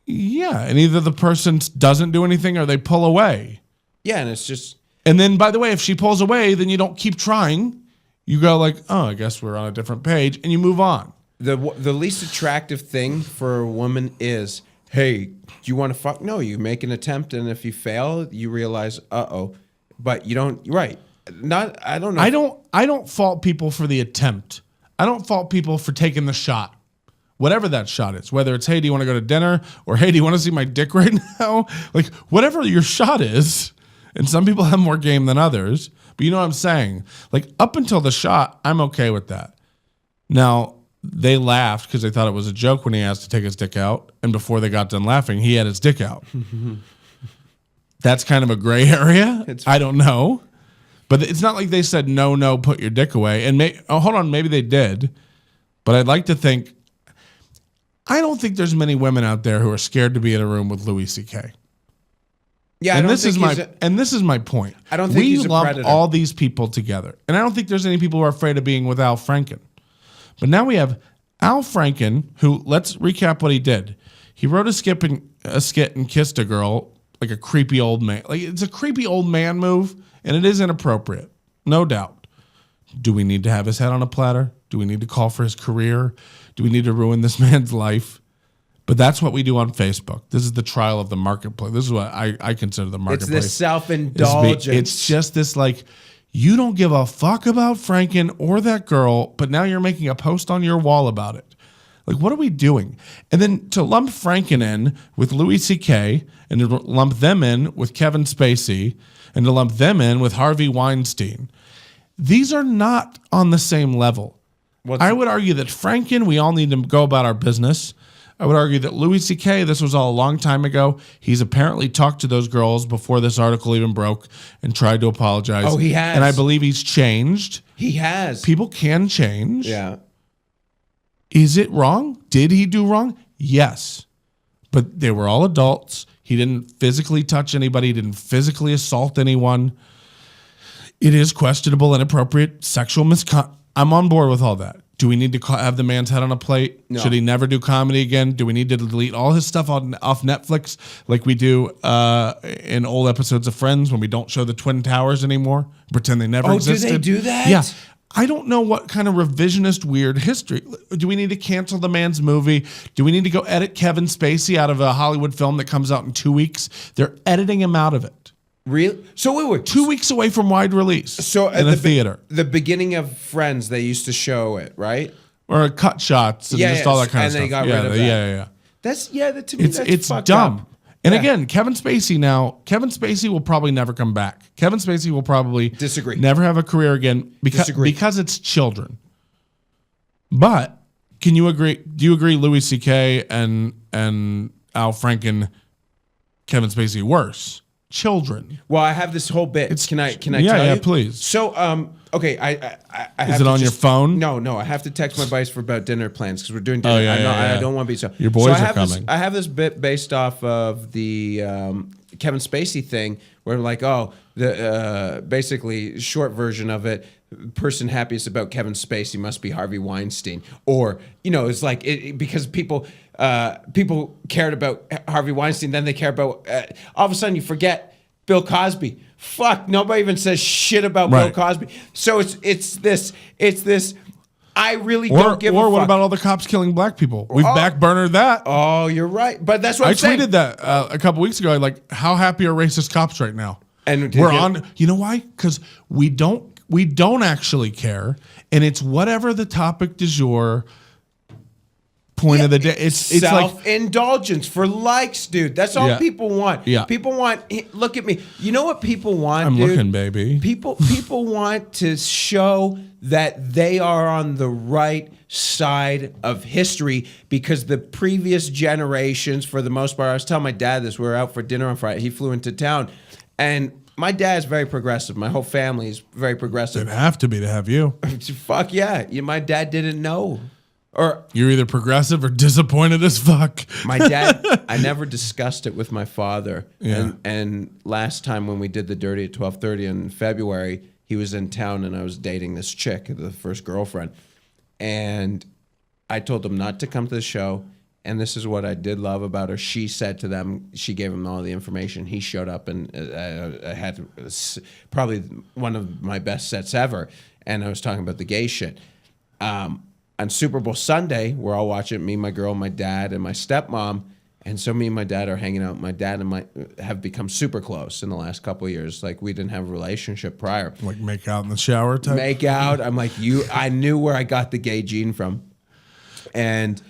Yeah, and either the person doesn't do anything or they pull away. Yeah, and it's just... And then, by the way, if she pulls away, then you don't keep trying. You go like, "Oh, I guess we're on a different page," and you move on. The least attractive thing for a woman is, "Hey, do you want to fuck?" No, you make an attempt, and if you fail, you realize, uh-oh. But you don't... Right. I don't know. I don't fault people for the attempt. I don't fault people for taking the shot. Whatever that shot is, whether it's, "Hey, do you want to go to dinner?" or, "Hey, do you want to see my dick right now?" Like, whatever your shot is. And some people have more game than others, but you know what I'm saying? Like, up until the shot, I'm okay with that. Now, they laughed because they thought it was a joke when he asked to take his dick out. And before they got done laughing, he had his dick out. That's kind of a gray area. I don't know. But it's not like they said, no, put your dick away. And hold on, maybe they did. But I'd like to think, I don't think there's many women out there who are scared to be in a room with Louis C.K. Yeah, and this is my point. I don't think he's a predator. We lump all these people together, and I don't think there's any people who are afraid of being with Al Franken. But now we have Al Franken, who, let's recap what he did. He wrote a skit and kissed a girl like a creepy old man. Like, it's a creepy old man move, and it is inappropriate, no doubt. Do we need to have his head on a platter? Do we need to call for his career? Do we need to ruin this man's life? But that's what we do on Facebook. This is the trial of the marketplace. This is what I consider the marketplace. It's this self-indulgence. It's just this, like, you don't give a fuck about Franken or that girl, but now you're making a post on your wall about it. Like, what are we doing? And then to lump Franken in with Louis C.K. and to lump them in with Kevin Spacey and to lump them in with Harvey Weinstein, these are not on the same level. I would argue that Franken, we all need to go about our business. I would argue that Louis C.K., this was all a long time ago. He's apparently talked to those girls before this article even broke and tried to apologize. Oh, he has. And I believe he's changed. He has. People can change. Yeah. Is it wrong? Did he do wrong? Yes. But they were all adults. He didn't physically touch anybody. He didn't physically assault anyone. It is questionable, inappropriate, sexual misconduct. I'm on board with all that. Do we need to have the man's head on a plate? No. Should he never do comedy again? Do we need to delete all his stuff off Netflix like we do in old episodes of Friends when we don't show the Twin Towers anymore? Pretend they never existed? Oh, do they do that? Yeah. I don't know what kind of revisionist weird history. Do we need to cancel the man's movie? Do we need to go edit Kevin Spacey out of a Hollywood film that comes out in 2 weeks? They're editing him out of it. Really? So wait. 2 weeks away from wide release. So in a theater. The beginning of Friends, they used to show it, right? Or cut shots and just all that kind of stuff. And they got rid of that. Yeah. That's to me it's fucked dumb. Up. And again, Kevin Spacey will probably never come back. Kevin Spacey will probably never have a career again because it's children. But can you agree? Do you agree Louis C.K. and Al Franken, Kevin Spacey worse? Children. Well, I have this whole bit. Can I tell you? Yeah, please. So, okay, I have Is it on your phone? No, I have to text my buddies for about dinner plans because we're doing dinner. I don't want to be so. Your boys are coming. I have this bit based off of the Kevin Spacey thing where like, the basically short version of it, person happiest about Kevin Spacey must be Harvey Weinstein, or it's like because people cared about Harvey Weinstein, then they care about all of a sudden you forget Bill Cosby. Fuck, nobody even says shit about Right. Bill Cosby. So it's this. I really don't give a fuck. Or what about all the cops killing black people? We've backburnered that. Oh, you're right. But that's what I I'm saying. tweeted that a couple weeks ago. Like, how happy are racist cops right now? And we're on. You know why? Because we don't actually care, and it's whatever the topic du jour. Point of the day. It's self-indulgence for likes, dude. That's all people want. Yeah. People want. Look at me. You know what people want? I'm dude? looking, baby. People want to show that they are on the right side of history because the previous generations, for the most part, I was telling my dad this. We were out for dinner on Friday. He flew into town, and my dad's very progressive. My whole family is very progressive. It'd have to be to have you. Fuck yeah. My dad didn't know. Or you're either progressive or disappointed as fuck. My dad, I never discussed it with my father. Yeah. And last time when we did the Dirty at 12:30 in February, he was in town and I was dating this chick, the first girlfriend. And I told him not to come to the show. And this is what I did love about her. She said to them, she gave him all the information. He showed up and I had probably one of my best sets ever. And I was talking about the gay shit. On Super Bowl Sunday, we're all watching, me, my girl, my dad, and my stepmom. And so me and my dad are hanging out. My dad and have become super close in the last couple of years. Like, we didn't have a relationship prior. Like make out in the shower type? Make out. I'm like, I knew where I got the gay gene from. And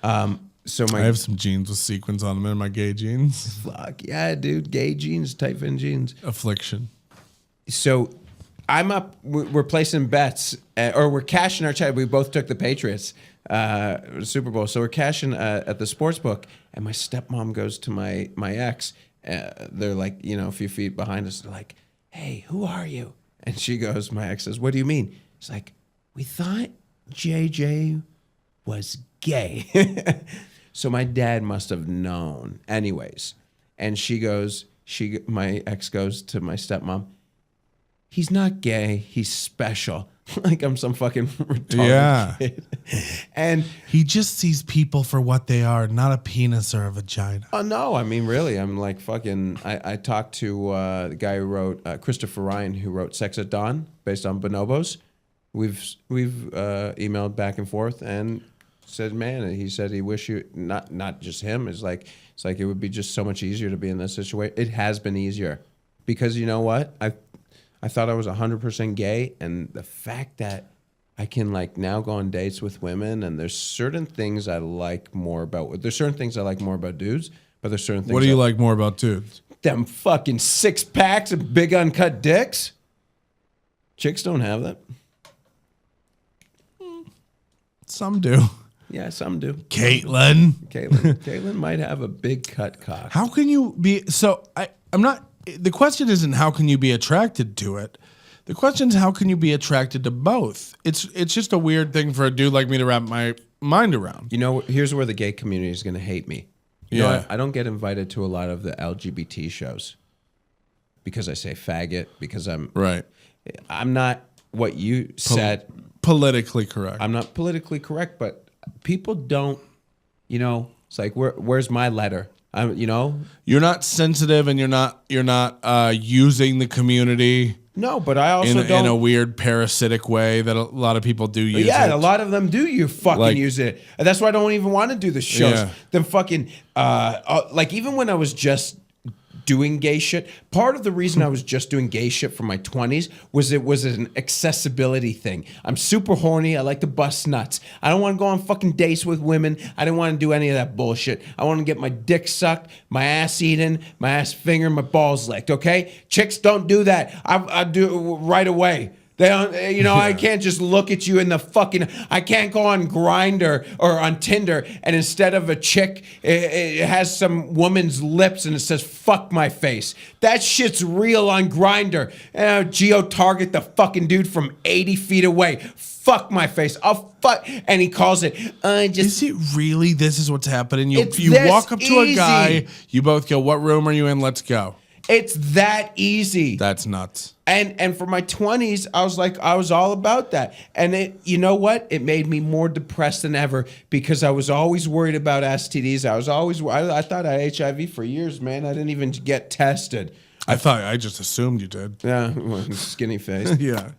so I have some jeans with sequins on them in my gay jeans. Fuck, yeah, dude. Gay jeans, tight fit jeans. Affliction. So I'm up. We're placing bets, or we're cashing our check. We both took the Patriots Super Bowl, so we're cashing at the sports book. And my stepmom goes to my ex. They're like, a few feet behind us. They're like, "Hey, who are you?" And she goes, my ex says, "What do you mean?" It's like, "We thought JJ was gay." So my dad must have known, anyways. And she goes, my ex goes to my stepmom, "He's not gay. He's special." Like I'm some fucking retarded kid. And he just sees people for what they are, not a penis or a vagina. Oh no, I mean really, I'm like fucking. I talked to the guy who wrote Christopher Ryan, who wrote Sex at Dawn, based on bonobos. We've emailed back and forth and said, man, he said he wish you not just him. It's like it would be just so much easier to be in this situation. It has been easier because you know what? I thought I was 100% gay, and the fact that I can like now go on dates with women, and there's certain things I like more about. There's certain things I like more about dudes, but there's certain things. What do you like more about dudes? Them fucking 6-packs and big uncut dicks. Chicks don't have that. Some do. Yeah, some do. Caitlin might have a big cut cock. How can you be so? I'm not. The question isn't how can you be attracted to it. The question is how can you be attracted to both. It's just a weird thing for a dude like me to wrap my mind around. Here's where the gay community is going to hate me. You know what? I don't get invited to a lot of the LGBT shows because I say faggot, because I'm not what you said. Politically correct. I'm not politically correct, but people don't, it's like, where's my letter? You're not sensitive, and you're not using the community. No, but I also don't. In a weird parasitic way that a lot of people do use. Yeah, a lot of them do. You fucking use it, and that's why I don't even want to do the shows. Yeah. Them fucking like even when I was just doing gay shit. Part of the reason I was just doing gay shit for my 20s was it was an accessibility thing. I'm super horny. I like to bust nuts. I don't want to go on fucking dates with women. I didn't want to do any of that bullshit. I want to get my dick sucked, my ass eaten, my ass fingered, my balls licked, okay? Chicks don't do that. I do it right away. They don't, I can't just look at you in the fucking, I can't go on Grindr or on Tinder and instead of a chick, it has some woman's lips and it says, fuck my face. That shit's real on Grindr. Geo-target the fucking dude from 80 feet away. Fuck my face. I'll fuck. And he calls it, Is it really? This is what's happening? You this walk up to easy. a guy, you both go, what room are you in? Let's go. It's that easy. That's nuts. And for my 20s, I was all about that. And you know what? It made me more depressed than ever because I was always worried about STDs. I thought I had HIV for years, man. I didn't even get tested. I just assumed you did. Yeah, skinny face. Yeah.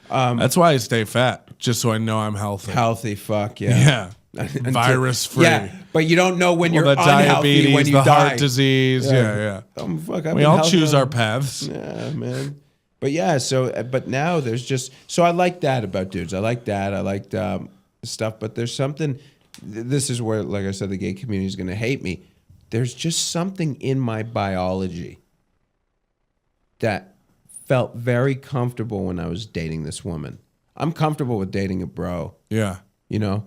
That's why I stay fat, just so I know I'm healthy. Healthy, fuck yeah. Yeah. Virus free. Yeah, but you don't know when you're The unhealthy diabetes, when you the die. heart disease. Yeah. Fuck, I've We been all healthy choose on- our paths. Yeah, man. But yeah, but now there's just so I like that about dudes. I like that. I liked stuff. But there's something. This is where, like I said, the gay community is going to hate me. There's just something in my biology that felt very comfortable when I was dating this woman. I'm comfortable with dating a bro, Yeah. you know,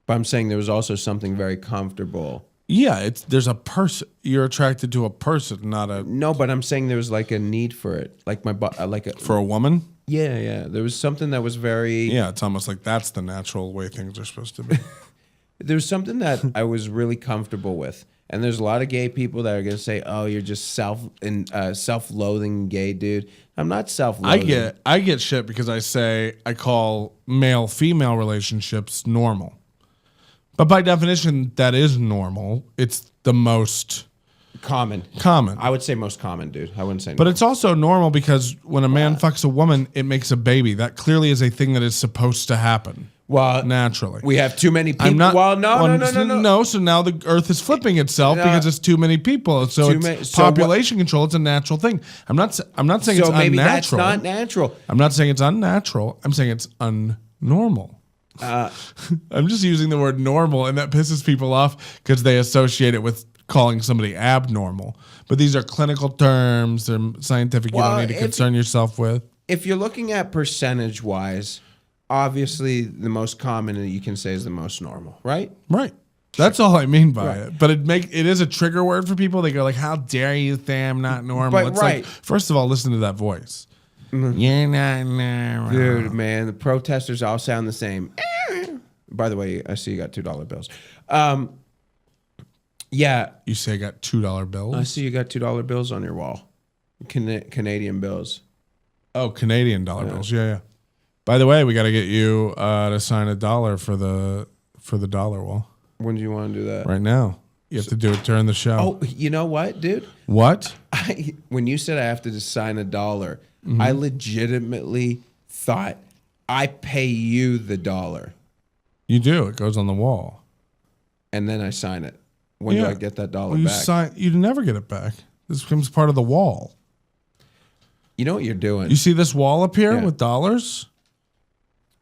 but I'm saying there was also something very comfortable. Yeah, there's a person. You're attracted to a person, not a No, but I'm saying there was like a need for it, like for a woman. yeah. There was something that was very. Yeah, it's almost like that's the natural way things are supposed to be. There was something that I was really comfortable with, and there's a lot of gay people that are gonna say, "Oh, you're just self-loathing gay dude." I'm not self-loathing. I get shit because I call male female relationships normal, but by definition that is normal. It's the most common. common. I would say most common, dude. I wouldn't say. But it's also normal because when a man fucks a woman, it makes a baby. That clearly is a thing that is supposed to happen. Well, Naturally. we have too many people. I'm not. No. No, so now the Earth is flipping itself because it's too many people. So it's population control. It's a natural thing. I'm not saying it's So maybe unnatural. that's not natural. I'm not saying it's unnatural. I'm saying it's unnormal. I'm just using the word normal, and that pisses people off because they associate it with calling somebody abnormal. But these are clinical terms. They're scientific. You Well, don't need to concern yourself with. If you're looking at percentage-wise, obviously the most common you can say is the most normal, right? Right. That's all I mean by it. But it is a trigger word for people. They go like, "How dare you say I'm not normal?" But It's like, first of all, listen to that voice. You're not normal. Dude, man, the protesters all sound the same. By the way, I see you got $2 bills. Yeah, You say I got $2 bills? I see you got $2 bills on your wall. Canadian bills. Oh, Canadian dollar bills. Yeah. By the way, we got to get you to sign $1 for the dollar wall When do you want to do that? right now. You have to do it during the show. Oh, you know what, dude? What? When you said I have to just sign $1, I legitimately thought I pay you the $1 You do. It goes on the wall. and then I sign it. When do Yeah. I get that $1 Well, back? you never get it back. This becomes part of the wall. You know what you're doing? You see this wall up here Yeah. with dollars?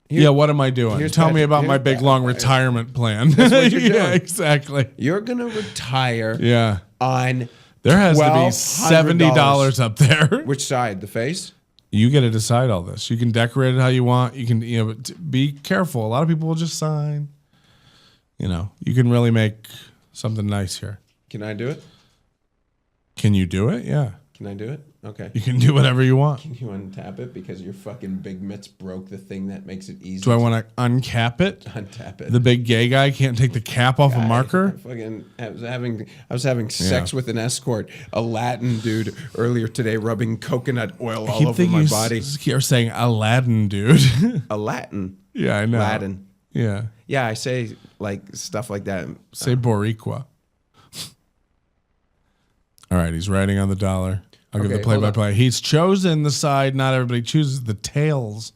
Here- Yeah, what am I doing? here's Tell me Patrick- about my here's big Patrick. long retirement plan. That's what you're Yeah, doing. exactly. You're gonna retire Yeah. on There has to be $1,200. $70 up there. which side? The face? You get to decide all this. You can decorate it how you want. You can, but be careful. A lot of people will just sign. You can really make something nice here. Can I do it? Can you do it? Yeah. Can I do it? Okay. You can do whatever you want. Can you untap it because your fucking big mitts broke the thing that makes it easy Do I to want to uncap it? untap it? The big gay guy can't take the cap off a marker? I was having sex with an escort, a Latin dude earlier today, rubbing coconut oil all over my body. You're saying Aladdin, dude. A Latin. Yeah, I know. Latin. Yeah. Yeah, I say like stuff like that. Say Boricua. All right, he's writing on the $1. I'll give the Okay, hold play-by-play. He's chosen the side not everybody chooses, the tails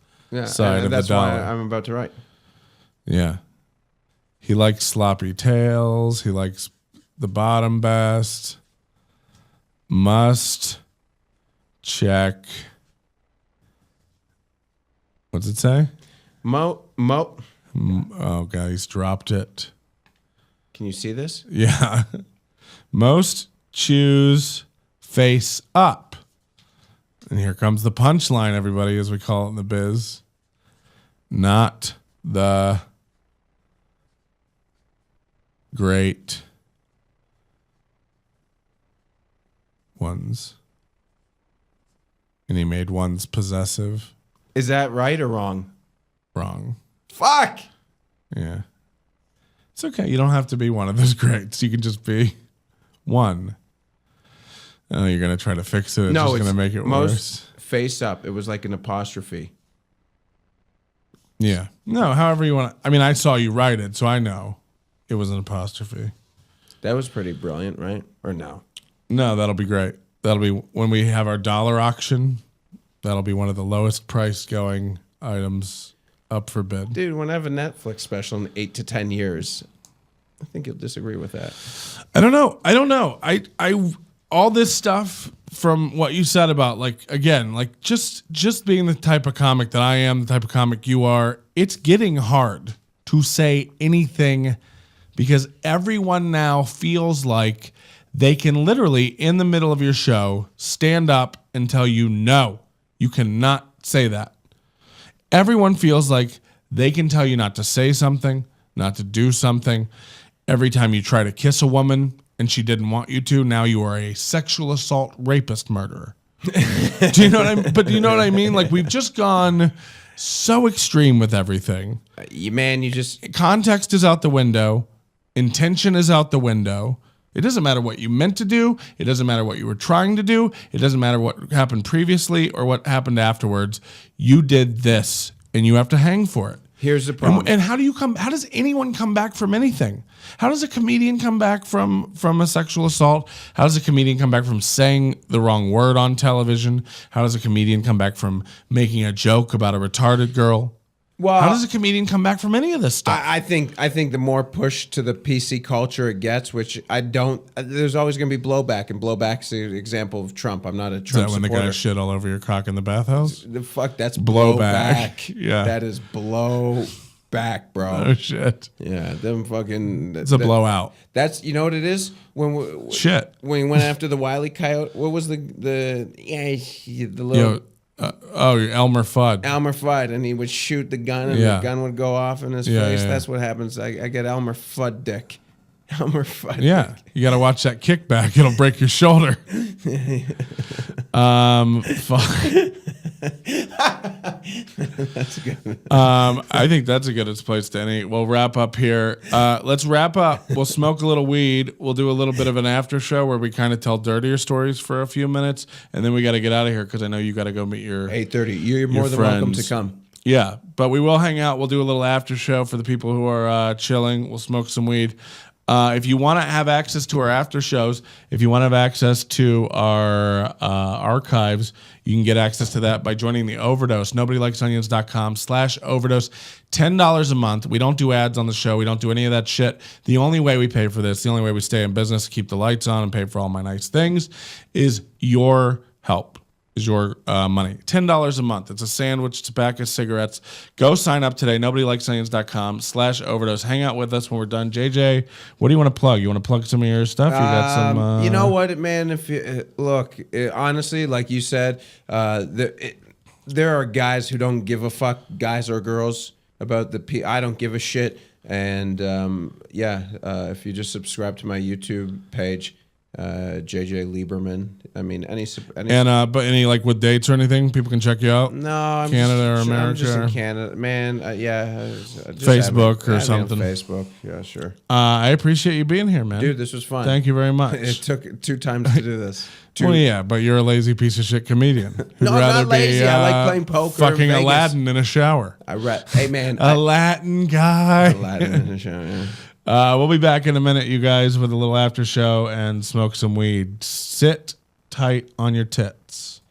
side of that's the dollar. why I'm about to write. Yeah. He likes sloppy tails. He likes the bottom best. Must check. What's it say? Mo. Oh, God, he's dropped it. Can you see this? Yeah. Most choose face up. And here comes the punchline, everybody, as we call it in the biz. Not the great ones. And he made ones possessive. Is that right or wrong? Wrong. Fuck. Yeah. It's okay. You don't have to be one of those greats. You can just be one. Oh, you're going to try to fix it. It's just going to make it most worse. face up. It was like an apostrophe. Yeah. No, however you want to. I mean, I saw you write it, so I know it was an apostrophe. That was pretty brilliant, right? Or no? No, that'll be great. That'll be when we have our dollar auction. That'll be one of the lowest price going items up for bid. Dude, when I have a Netflix special in 8 to 10 years, I think you'll disagree with that. I don't know. I all this stuff from what you said about like again, like just being the type of comic that I am, the type of comic you are, it's getting hard to say anything because everyone now feels like they can literally in the middle of your show stand up and tell you no, you cannot say that. Everyone feels like they can tell you not to say something, not to do something. Every time you try to kiss a woman and she didn't want you to, now you are a sexual assault rapist murderer. Do you know what I mean? But do you know what I mean? Like we've just gone so extreme with everything. You just... Context is out the window. Intention is out the window. It doesn't matter what you meant to do. It doesn't matter what you were trying to do. It doesn't matter what happened previously or what happened afterwards. You did this, and you have to hang for it. Here's the problem. And how does anyone come back from anything? How does a comedian come back from a sexual assault? How does a comedian come back from saying the wrong word on television? How does a comedian come back from making a joke about a retarded girl? Well, how does a comedian come back from any of this stuff? I think the more push to the PC culture it gets, which I don't. There's always going to be blowback, and blowback's the example of Trump. I'm not a Trump supporter. Is that when the guy shit all over your cock in the bathhouse? The fuck, that's blowback. Yeah, that is blowback, bro. Oh shit. Yeah, them fucking. It's a blowout. That's, you know what it is when shit. When we went after the Wile E. Coyote. What was the little. Yo, Elmer Fudd. Elmer Fudd, and he would shoot the gun, and the gun would go off in his face. Yeah. That's what happens. I get Elmer Fudd dick. Elmer Fudd. Yeah, dick. You got to watch that kickback. It'll break your shoulder. Fuck. That's good. I think that's a good place to end. We'll wrap up here. Let's wrap up. We'll smoke a little weed. We'll do a little bit of an after show where we kind of tell dirtier stories for a few minutes, and then we got to get out of here because I know you got to go meet your 8:30. You're more than welcome to come. Yeah, but we will hang out. We'll do a little after show for the people who are chilling. We'll smoke some weed. If you want to have access to our after shows, if you want to have access to our archives, you can get access to that by joining the Overdose. NobodyLikesOnions.com/overdose. $10 a month. We don't do ads on the show. We don't do any of that shit. The only way we pay for this, the only way we stay in business, keep the lights on and pay for all my nice things, is your help. Is your money. $10 a month. It's a sandwich, tobacco, cigarettes. Go sign up today. NobodyLikesOnions.com/overdose. Hang out with us when we're done. JJ, what do you want to plug? You want to plug some of your stuff? You got some. You know what, man? If you look, honestly, like you said, there are guys who don't give a fuck, guys or girls, about I don't give a shit. And if you just subscribe to my YouTube page. JJ Lieberman. I mean, any but any like with dates or anything, people can check you out. No, I'm Canada or America. I'm just in Canada, man. Facebook or something. Facebook, yeah, sure. I appreciate you being here, man. Dude, this was fun. Thank you very much. It took 2 times to do this. Well, yeah, but you're a lazy piece of shit comedian. No, I'm not lazy. I like playing poker. Fucking Aladdin in a shower. Hey, man. A Latin guy. Aladdin in a shower, yeah. We'll be back in a minute, you guys, with a little after show and smoke some weed. Sit tight on your tits.